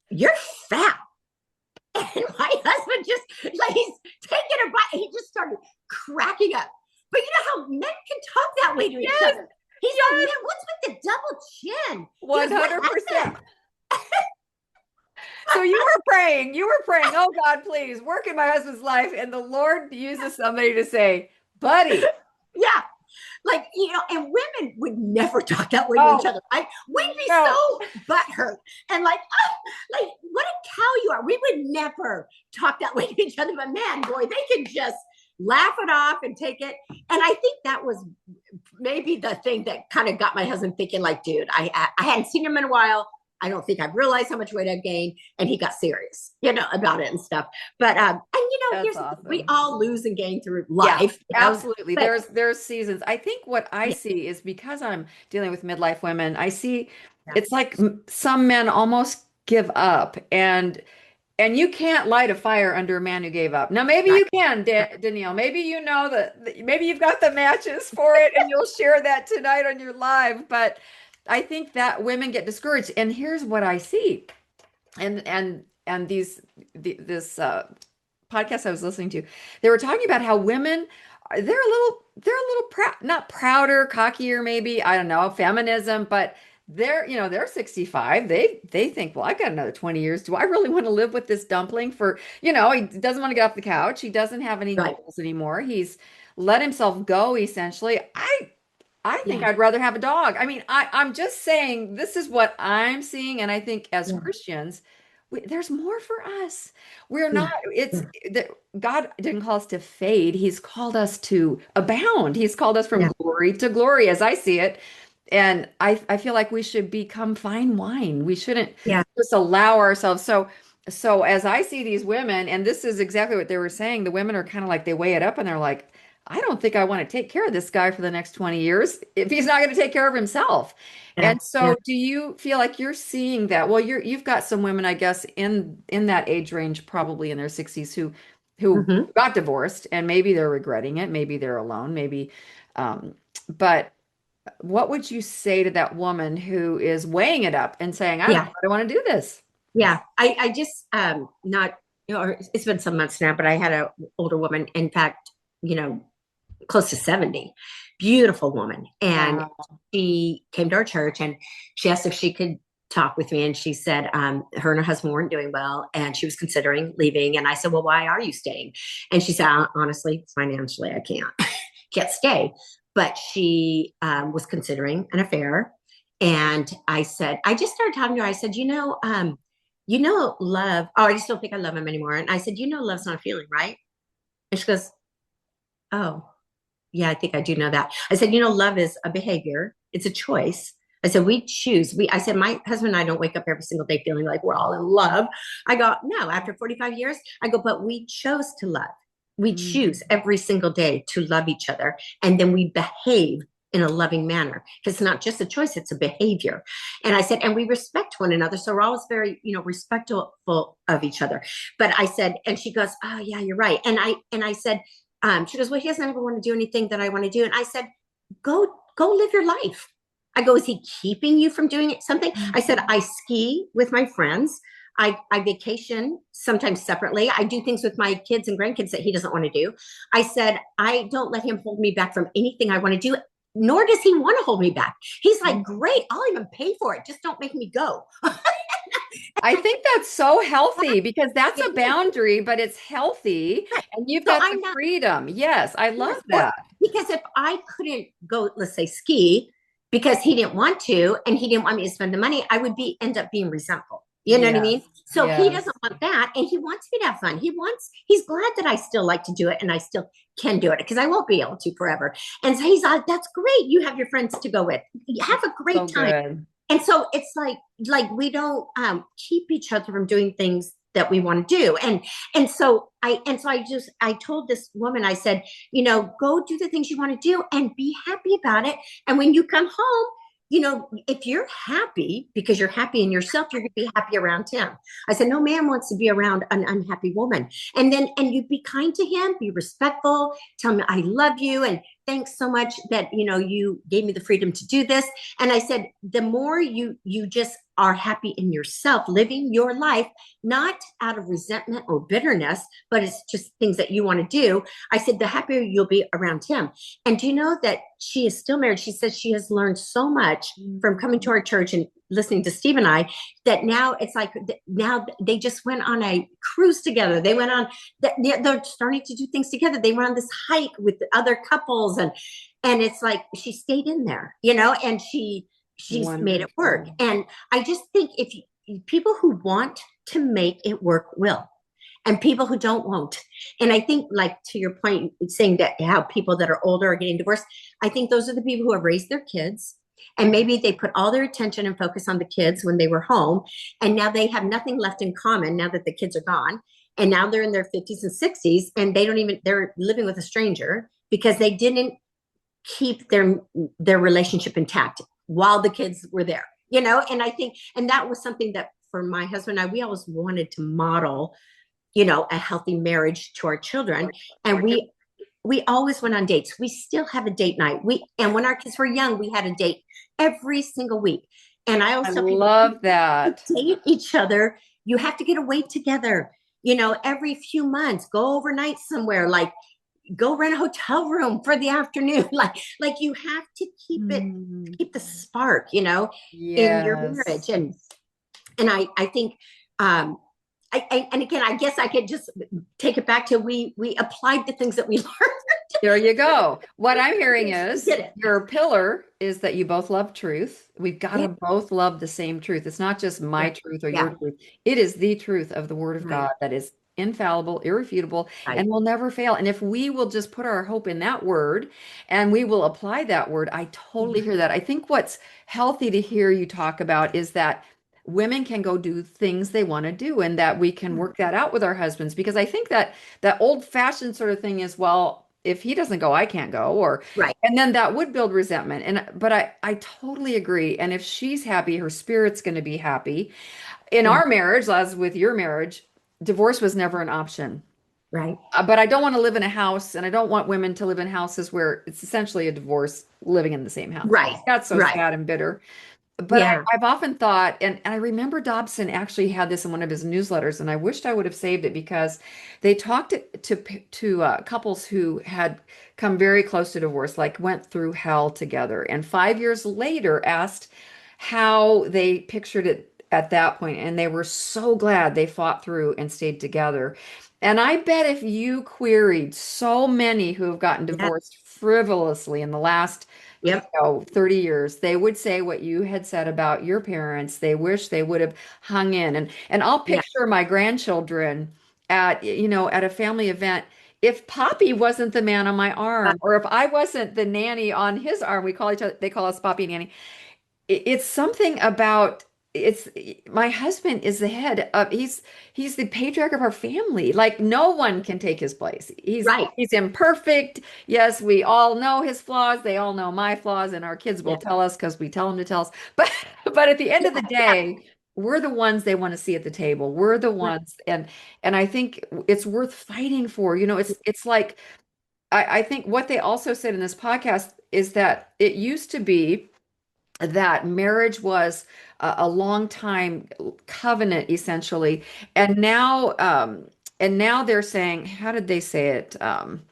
you're fat. And my husband just, like, he's taking a bite. He just started cracking up. But you know how men can talk that way to each Yes, other. He's all, yes, yeah, what's with the double chin? He goes, what 100%. happened? So you were praying, oh God, please work in my husband's life. And the Lord uses somebody to say, buddy, Yeah. Like, and women would never talk that way to each oh, other, right? We'd be no. so butthurt and like, oh, like, what a cow you are. We would never talk that way to each other. But man, boy, they can just laugh it off and take it. And I think that was maybe the thing that kind of got my husband thinking, like, dude, I hadn't seen him in a while. I don't think I've realized how much weight I've gained. And he got serious, about it and stuff. But, and That's here's the thing, we awesome. all lose and gain through Yeah, life, absolutely. but There's seasons. I think what I yeah, see is because I'm dealing with midlife women, I see yeah, it's like some men almost give up and you can't light a fire under a man who gave up. Now maybe right, you can, Danielle. Maybe you know that maybe you've got the matches for it and you'll share that tonight on your live, but I think that women get discouraged. And here's what I see. And this podcast I was listening to, they were talking about how women they're a little proud, not prouder, cockier, maybe, I don't know, feminism, but they're 65. They think, well, I got another 20 years. Do I really want to live with this dumpling for, he doesn't want to get off the couch. He doesn't have any right, goals anymore. He's let himself go essentially. I think yeah, I'd rather have a dog. I mean, I'm just saying this is what I'm seeing, and I think as yeah, Christians, there's more for us. We're not, yeah, it's yeah, that God didn't call us to fade. He's called us to abound. He's called us from yeah, glory to glory, as I see it. And I feel like we should become fine wine. We shouldn't yeah, just allow ourselves. So as I see these women, and this is exactly what they were saying, the women are kind of like they weigh it up and they're like, I don't think I want to take care of this guy for the next 20 years if he's not going to take care of himself. yeah, And yeah. so do you feel like you're seeing that? Well, you've got some women, I guess, in that age range, probably in their 60s, who Mm-hmm. got divorced and maybe they're regretting it, maybe they're alone, maybe but what would you say to that woman who is weighing it up and saying, I don't know Yeah, if I want to do this? yeah. I just not it's been some months now, but I had a older woman, in fact, you know, close to 70, beautiful woman. And Wow. she came to our church and she asked if she could talk with me. And she said her and her husband weren't doing well and she was considering leaving. And I said, well, why are you staying? And she said, honestly, financially, I can't stay. But she was considering an affair. And I said, I just started talking to her. I said, love. Oh, I just don't think I love him anymore. And I said, love's not a feeling, right? And she goes, oh, yeah, I think I do know that. I said, love is a behavior. It's a choice. I said, we choose. I said, my husband and I don't wake up every single day feeling like we're all in love. I go, no, after 45 years, I go, but we chose to love. We Mm. choose every single day to love each other. And then we behave in a loving manner. Because it's not just a choice, it's a behavior. And I said, and we respect one another. So we're always very, respectful of each other. But I said, and she goes, oh yeah, you're right. And I said, she goes, well, he doesn't ever want to do anything that I want to do. And I said, go live your life. I go, is he keeping you from doing something? I said, I ski with my friends. I vacation sometimes separately. I do things with my kids and grandkids that he doesn't want to do. I said, I don't let him hold me back from anything I want to do, nor does he want to hold me back. He's like, great, I'll even pay for it. Just don't make me go. I think that's so healthy because that's a boundary, but it's healthy and you've So got the I'm not. freedom. Yes, I love Yes, well, that. because if I couldn't go, let's say, ski because he didn't want to and he didn't want me to spend the money, I would end up being resentful. You know what I mean? Yes. So he doesn't Yes. want that, and he wants me to have fun. He's glad that I still like to do it, and I still can do it because I won't be able to forever. And so he's like, "That's great. You have your friends to go with. Have a So great time." good. And so it's like we don't keep each other from doing things that we want to do. And so I told this woman, I said, go do the things you want to do and be happy about it. And when you come home, if you're happy because you're happy in yourself, you're going to be happy around him. I said, no man wants to be around an unhappy woman. And you be kind to him, be respectful, tell him I love you, and thanks so much that, you gave me the freedom to do this. And I said, the more you just are happy in yourself, living your life, not out of resentment or bitterness, but it's just things that you want to do. I said, the happier you'll be around him. And do you know that she is still married? She says she has learned so much from coming to our church and listening to Steve and I, that now it's like, now they just went on a cruise together. They went on, they're starting to do things together. They went on this hike with other couples, and it's like she stayed in there, and she's made it work. Wonderful. And I just think if people who want to make it work will, and people who don't won't. And I think, like, to your point, saying that how people that are older are getting divorced, I think those are the people who have raised their kids, and maybe they put all their attention and focus on the kids when they were home, and now they have nothing left in common now that the kids are gone, and now they're in their 50s and 60s, and they're living with a stranger because they didn't keep their relationship intact while the kids were there, and I think, and that was something that for my husband and I, we always wanted to model, a healthy marriage to our children. And we always went on dates. We still have a date night. And when our kids were young, we had a date every single week. And I I always tell people, love that. date each other. You have to get away together, every few months, go overnight somewhere, like go rent a hotel room for the afternoon. Like you have to Hmm. keep the spark, in your Yes. marriage. And I think, and again, I guess I could just take it back to we applied the things that we learned. There you go. What I'm hearing We is did it. your pillar is that you both love truth. We've got Yeah, to both love the same truth. It's not just my yeah, truth or your yeah. truth. It is the truth of the Word of Right, God that is infallible, irrefutable, right. and will never fail. And if we will just put our hope in that word and we will apply that word, I totally hear that. I think what's healthy to hear you talk about is that women can go do things they want to do and that we can work that out with our husbands because I think that that old-fashioned sort of thing is, well, if he doesn't go, I can't go, or Right. and then that would build resentment. And but I totally agree. And if she's happy, her spirit's going to be happy. In Mm, our marriage, as with your marriage, divorce was never an option. right, But I don't want to live in a house, and I don't want women to live in houses where it's essentially a divorce living in the same house. right, That's so right. sad and bitter. But Yeah. I've often thought, and I remember Dobson actually had this in one of his newsletters, and I wished I would have saved it because they talked to couples who had come very close to divorce, like went through hell together, and 5 years later asked how they pictured it at that point, and they were so glad they fought through and stayed together. And I bet if you queried so many who have gotten Yeah. divorced frivolously in the last Yep. 30 years, they would say what you had said about your parents. They wish they would have hung in. And I'll Yeah. picture my grandchildren at, at a family event. If Poppy wasn't the man on my arm, or if I wasn't the nanny on his arm, we call each other, they call us Poppy and Nanny. It's something about it's my husband is the head of he's the patriarch of our family. Like no one can take his place. Right. He's imperfect. Yes, we all know his flaws. They all know my flaws, and our kids will Yeah. tell us because we tell them to tell us. But at the end of the Yeah. Yeah. day, we're the ones they want to see at the table. We're the Right. ones, and I think it's worth fighting for. It's like I think what they also said in this podcast is that it used to be that marriage was a long time covenant essentially, and now they're saying, how did they say it?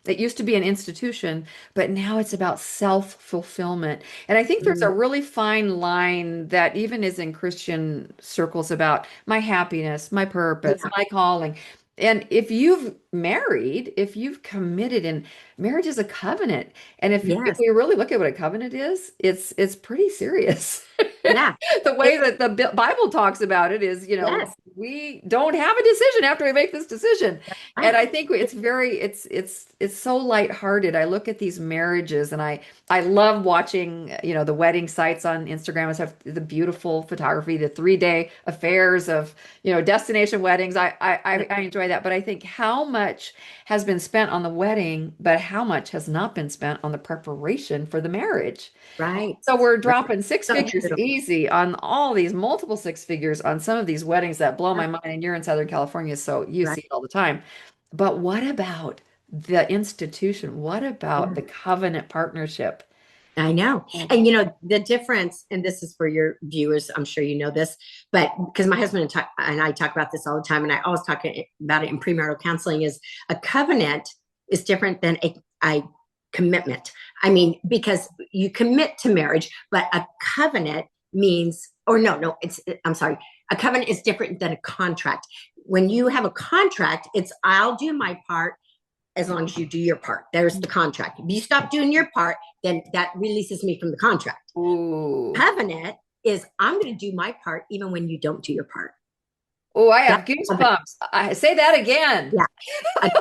It used to be an institution, but now it's about self-fulfillment. And I think there's a Mm, really fine line that even is in Christian circles about my happiness, my purpose, yeah. my calling. And if you've married, if you've committed, and marriage is a covenant, and if Yes. we really look at what a covenant is, it's pretty serious. Yeah. The It, way that the Bible talks about it is, yes. we don't have a decision after we make this decision. And Right. I think it's so lighthearted. I look at these marriages and I love watching, the wedding sites on Instagram and stuff, the beautiful photography, the 3-day affairs of, destination weddings. I enjoy that. But I think how much has been spent on the wedding, but how much has not been spent on the preparation for the marriage. Right. So we're Right. dropping six So figures true. easy on all these multiple six figures on some of these weddings that blow Yeah. my mind. And you're in Southern California, so you Right. see it all the time. But what about the institution. What about Yeah. the covenant partnership? I know. And the difference, and this is for your viewers, I'm sure you know this, but because my husband and I talk about this all the time, and I always talk about it in premarital counseling, is a covenant is different than a commitment. I mean, because you commit to marriage, but a covenant means, or no, I'm sorry, a covenant is different than a contract. When you have a contract, it's I'll do my part as long as you do your part. There's the contract. If you stop doing your part, then that releases me from the contract. Ooh. Covenant is I'm going to do my part even when you don't do your part. Oh, I have That's covenant. goosebumps. I say that again. Yeah. I,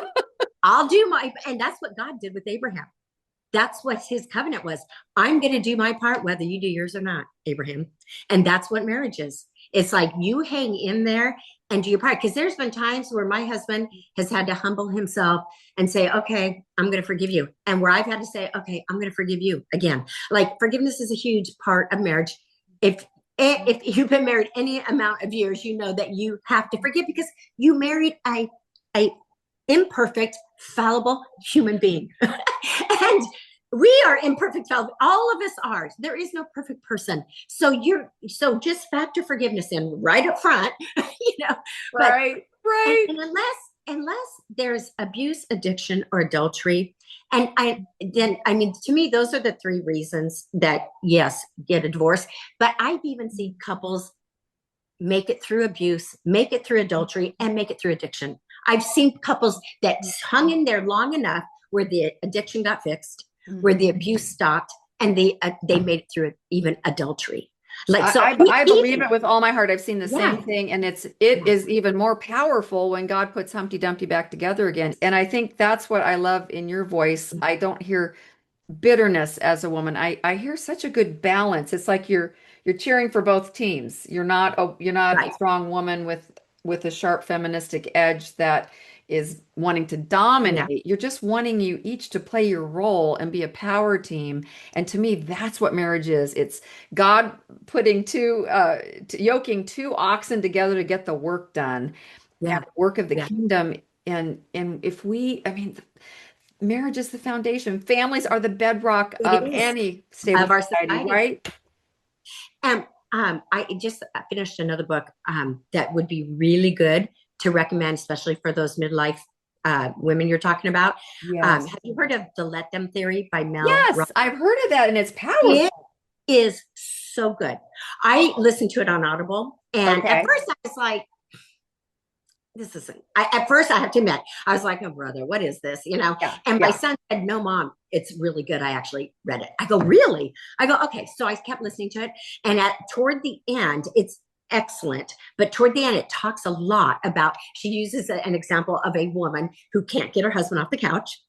I'll do my, and that's what God did with Abraham. That's what his covenant was. I'm going to do my part, whether you do yours or not, Abraham. And that's what marriage is. It's like you hang in there and do your part. Because there's been times where my husband has had to humble himself and say, okay, I'm going to forgive you. And where I've had to say, okay, I'm going to forgive you again. Like forgiveness is a huge part of marriage. If you've been married any amount of years, you know that you have to forgive because you married a imperfect, fallible human being. And we are imperfect, fallible. All of us are. There is no perfect person. So just factor forgiveness in right up front, you know. But Right, right. and unless there's abuse, addiction, or adultery, and I mean, to me, those are the three reasons that yes, get a divorce. But I've even seen couples make it through abuse, make it through adultery, and make it through addiction. I've seen couples that hung in there long enough where the addiction got fixed, where the abuse stopped, and they made it through even adultery. Like so, I believe it with all my heart. I've seen the yeah, same thing, and it yeah, is even more powerful when God puts Humpty Dumpty back together again. And I think that's what I love in your voice. I don't hear bitterness as a woman. I hear such a good balance. It's like you're cheering for both teams. You're not a right, strong woman with a sharp feministic edge that is wanting to yeah, dominate. You're just wanting you each to play your role and be a power team. And to me, that's what marriage is. It's God putting yoking two oxen together to get the work done and yeah, the work of the yeah. kingdom. And if I mean, marriage is the foundation. Families are the bedrock It of is any stable of our society, society. right? And I just finished another book that would be really good to recommend, especially for those midlife women you're talking about. Yes. Have you heard of the Let Them Theory by Mel Yes, Robbins? I've heard of that and it's It powerful. is so good. I listened to it on Audible, and at Okay. first I was like, this isn't at first I have to admit I was like, oh brother, what is this, Yeah. and my Yeah. son said, no mom, it's really good. I actually read it. I go, really? I go, okay. So I kept listening to it, and toward the end it's excellent, but toward the end it talks a lot about, she uses an example of a woman who can't get her husband off the couch,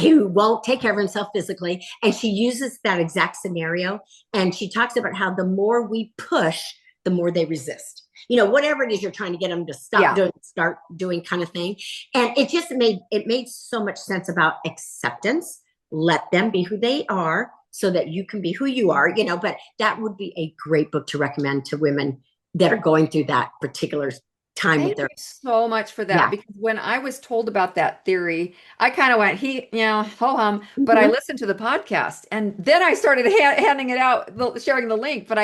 who won't take care of himself physically, and she uses that exact scenario, and she talks about how the more we push, the more they resist, whatever it is you're trying to get them to Yeah. start doing kind of thing. And it made so much sense about acceptance. Let them be who they are so that you can be who you are, but that would be a great book to recommend to women that are going through that particular time with Thank their, you so much for that yeah. because when I was told about that theory, I kind of went, ho hum, but I Mm-hmm. listened to the podcast and then I started handing it out, sharing the link. But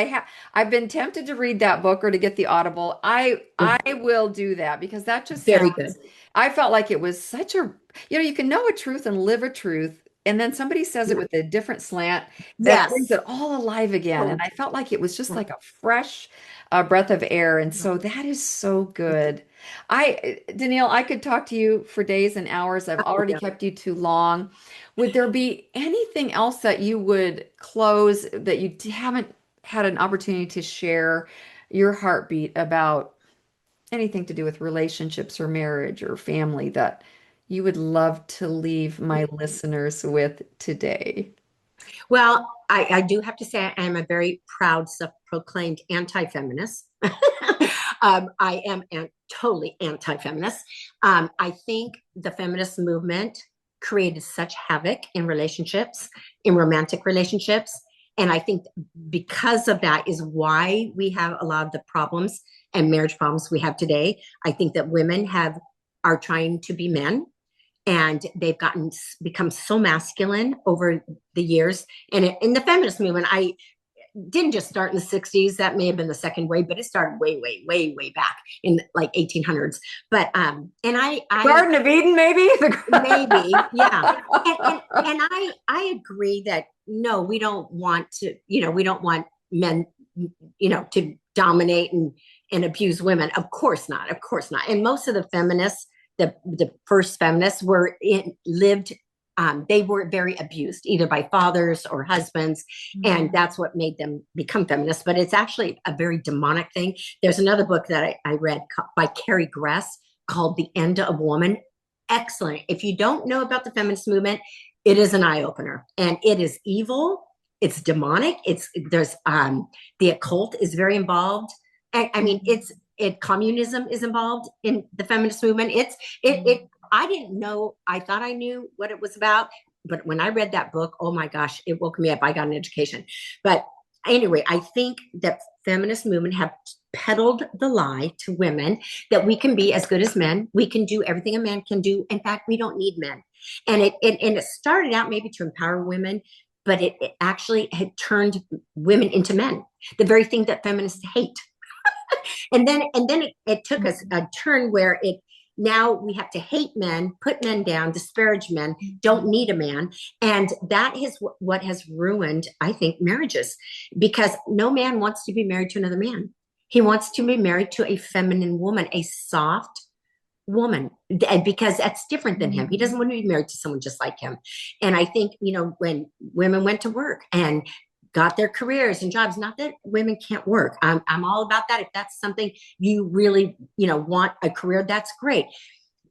I've been tempted to read that book or to get the Audible. I will do that because that just Very good. sounds, I felt like it was such a, you can know a truth and live a truth. And then somebody says it Yeah. with a different slant that brings Yes. it all alive again. And Oh, I felt like it was just yeah. like a fresh breath of air. And so that is so good. Danielle, I could talk to you for days and hours. I've Oh, already yeah. kept you too long. Would there be anything else that you would close that you haven't had an opportunity to share your heartbeat about anything to do with relationships or marriage or family that you would love to leave my listeners with today? Well, I do have to say I am a very proud, self-proclaimed anti-feminist. I am totally anti-feminist. I think the feminist movement created such havoc in relationships, in romantic relationships. And I think because of that is why we have a lot of the problems and marriage problems we have today. I think that women are trying to be men, and they've become so masculine over the years. And in the feminist movement, I didn't just start in the 60s. That may have been the second wave, but it started way, way, way, way back in like 1800s. But and I Garden of Eden, maybe? maybe, yeah. And I agree that no, we don't want to, we don't want men, to dominate and abuse women. Of course not. Of course not. And most of the feminists, the first feminists lived, they were very abused either by fathers or husbands, and that's what made them become feminists. But it's actually a very demonic thing. There's another book that I read by Carrie Gress called The End of Woman. Excellent. If you don't know about the feminist movement, it is an eye opener, and it is evil. It's demonic. There's the occult is very involved. I mean, communism is involved in the feminist movement. It I didn't know. I thought I knew what it was about, but when I read that book, oh my gosh, it woke me up. I got an education. But anyway, I think that feminist movement have peddled the lie to women that we can be as good as men. We can do everything a man can do. In fact, we don't need men. And it started out maybe to empower women, but it actually had turned women into men. The very thing that feminists hate. And then it took us a turn where it now we have to hate men, put men down, disparage men, don't need a man. And that is what has ruined, I think, marriages, because no man wants to be married to another man. He wants to be married to a feminine woman, a soft woman, because that's different than him. He doesn't want to be married to someone just like him. And I think, when women went to work and got their careers and jobs, not that women can't work. I'm all about that. If that's something you really, want a career, that's great.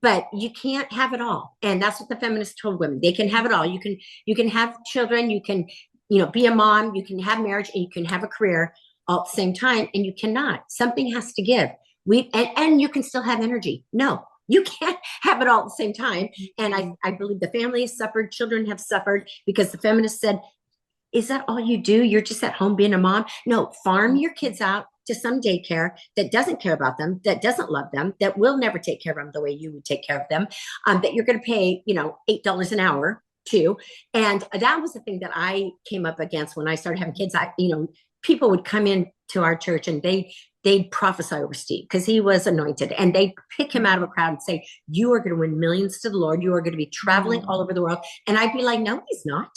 But you can't have it all. And that's what the feminists told women. They can have it all. You can have children, you can, be a mom, you can have marriage, and you can have a career all at the same time. And you cannot. Something has to give. And you can still have energy. No, you can't have it all at the same time. And I believe the family has suffered, children have suffered, because the feminists said, is that all you do? You're just at home being a mom? No, farm your kids out to some daycare that doesn't care about them, that doesn't love them, that will never take care of them the way you would take care of them, that you're going to pay, $8 an hour to. And that was the thing that I came up against when I started having kids. People would come in to our church and they'd prophesy over Steve because he was anointed, and they'd pick him out of a crowd and say, you are going to win millions to the Lord. You are going to be traveling all over the world. And I'd be like, no, he's not.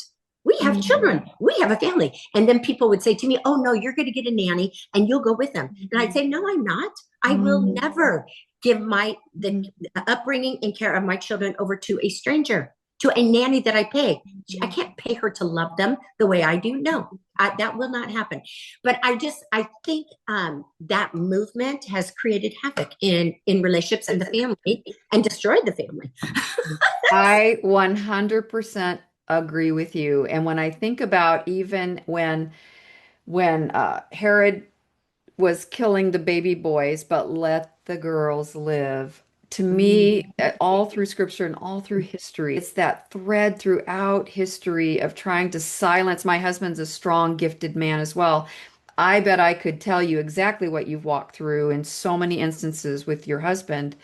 We have children. We have a family. And then people would say to me, oh, no, you're going to get a nanny and you'll go with them. And I'd say, no, I'm not. I will never give the upbringing and care of my children over to a stranger, to a nanny that I pay. I can't pay her to love them the way I do. No, that will not happen. But I think that movement has created havoc in relationships and the family, and destroyed the family. I 100% agree with you. And when I think about even when Herod was killing the baby boys, but let the girls live. To me, all through scripture and all through history, it's that thread throughout history of trying to silence. My husband's a strong, gifted man as well. I bet I could tell you exactly what you've walked through in so many instances with your husband,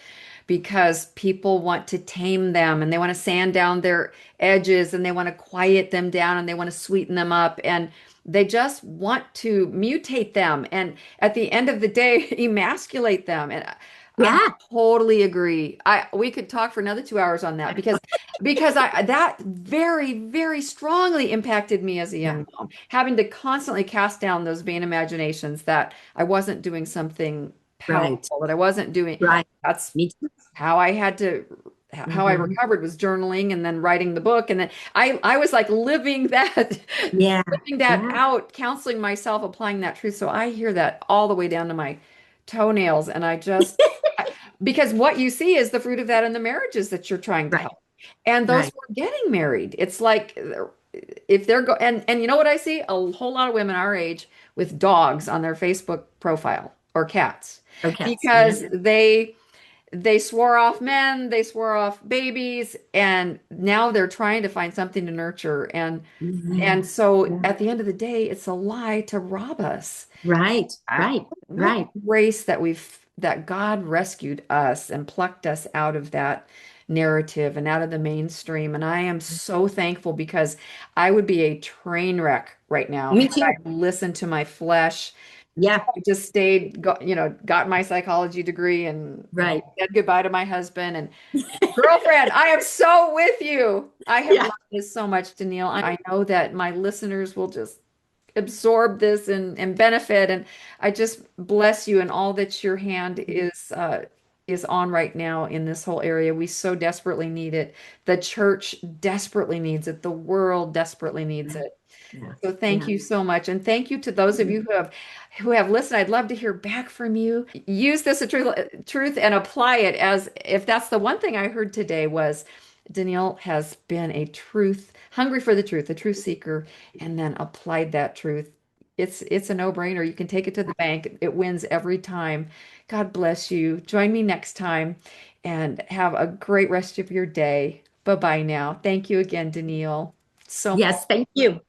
because people want to tame them and they want to sand down their edges and they want to quiet them down and they want to sweeten them up, and they just want to mutate them and at the end of the day emasculate them. And I Yeah. totally agree. We could talk for another 2 hours on that because that very, very strongly impacted me as a Yeah. young mom, having to constantly cast down those vain imaginations that I wasn't doing something Right. powerful, that I wasn't doing. Right. That's Me too. how I had to how I Mm-hmm. recovered was journaling and then writing the book. And then I was like living that Yeah. living that Yeah. out, counseling myself, applying that truth. So I hear that all the way down to my toenails. And because what you see is the fruit of that in the marriages that you're trying to Right. help. And those Right. who are getting married, it's like if they're and you know what I see? A whole lot of women our age with dogs on their Facebook profile, or cats, Okay. Yeah. because they swore off men, they swore off babies, and now they're trying to find something to nurture. And Mhm. so Yeah. at the end of the day, it's a lie to rob us. Right. Right. What Right. grace that God rescued us and plucked us out of that narrative and out of the mainstream. And I am so thankful because I would be a train wreck right now Me had too. I listened to my flesh. Yeah, I just stayed, got my psychology degree and right. said goodbye to my husband. And girlfriend, I am so with you. I have Yeah. loved this so much, Danielle. I know that my listeners will just absorb this and benefit. And I just bless you and all that your hand is on right now in this whole area. We so desperately need it. The church desperately needs it. The world desperately needs Yeah. it. Yeah. So thank Yeah. you so much. And thank you to those of you who have listened. I'd love to hear back from you. Use this truth and apply it as if that's the one thing I heard today was Danielle has been a truth, hungry for the truth, a truth seeker, and then applied that truth. It's a no-brainer. You can take it to the bank. It wins every time. God bless you. Join me next time and have a great rest of your day. Bye-bye now. Thank you again, Danielle. So Yes, thank you.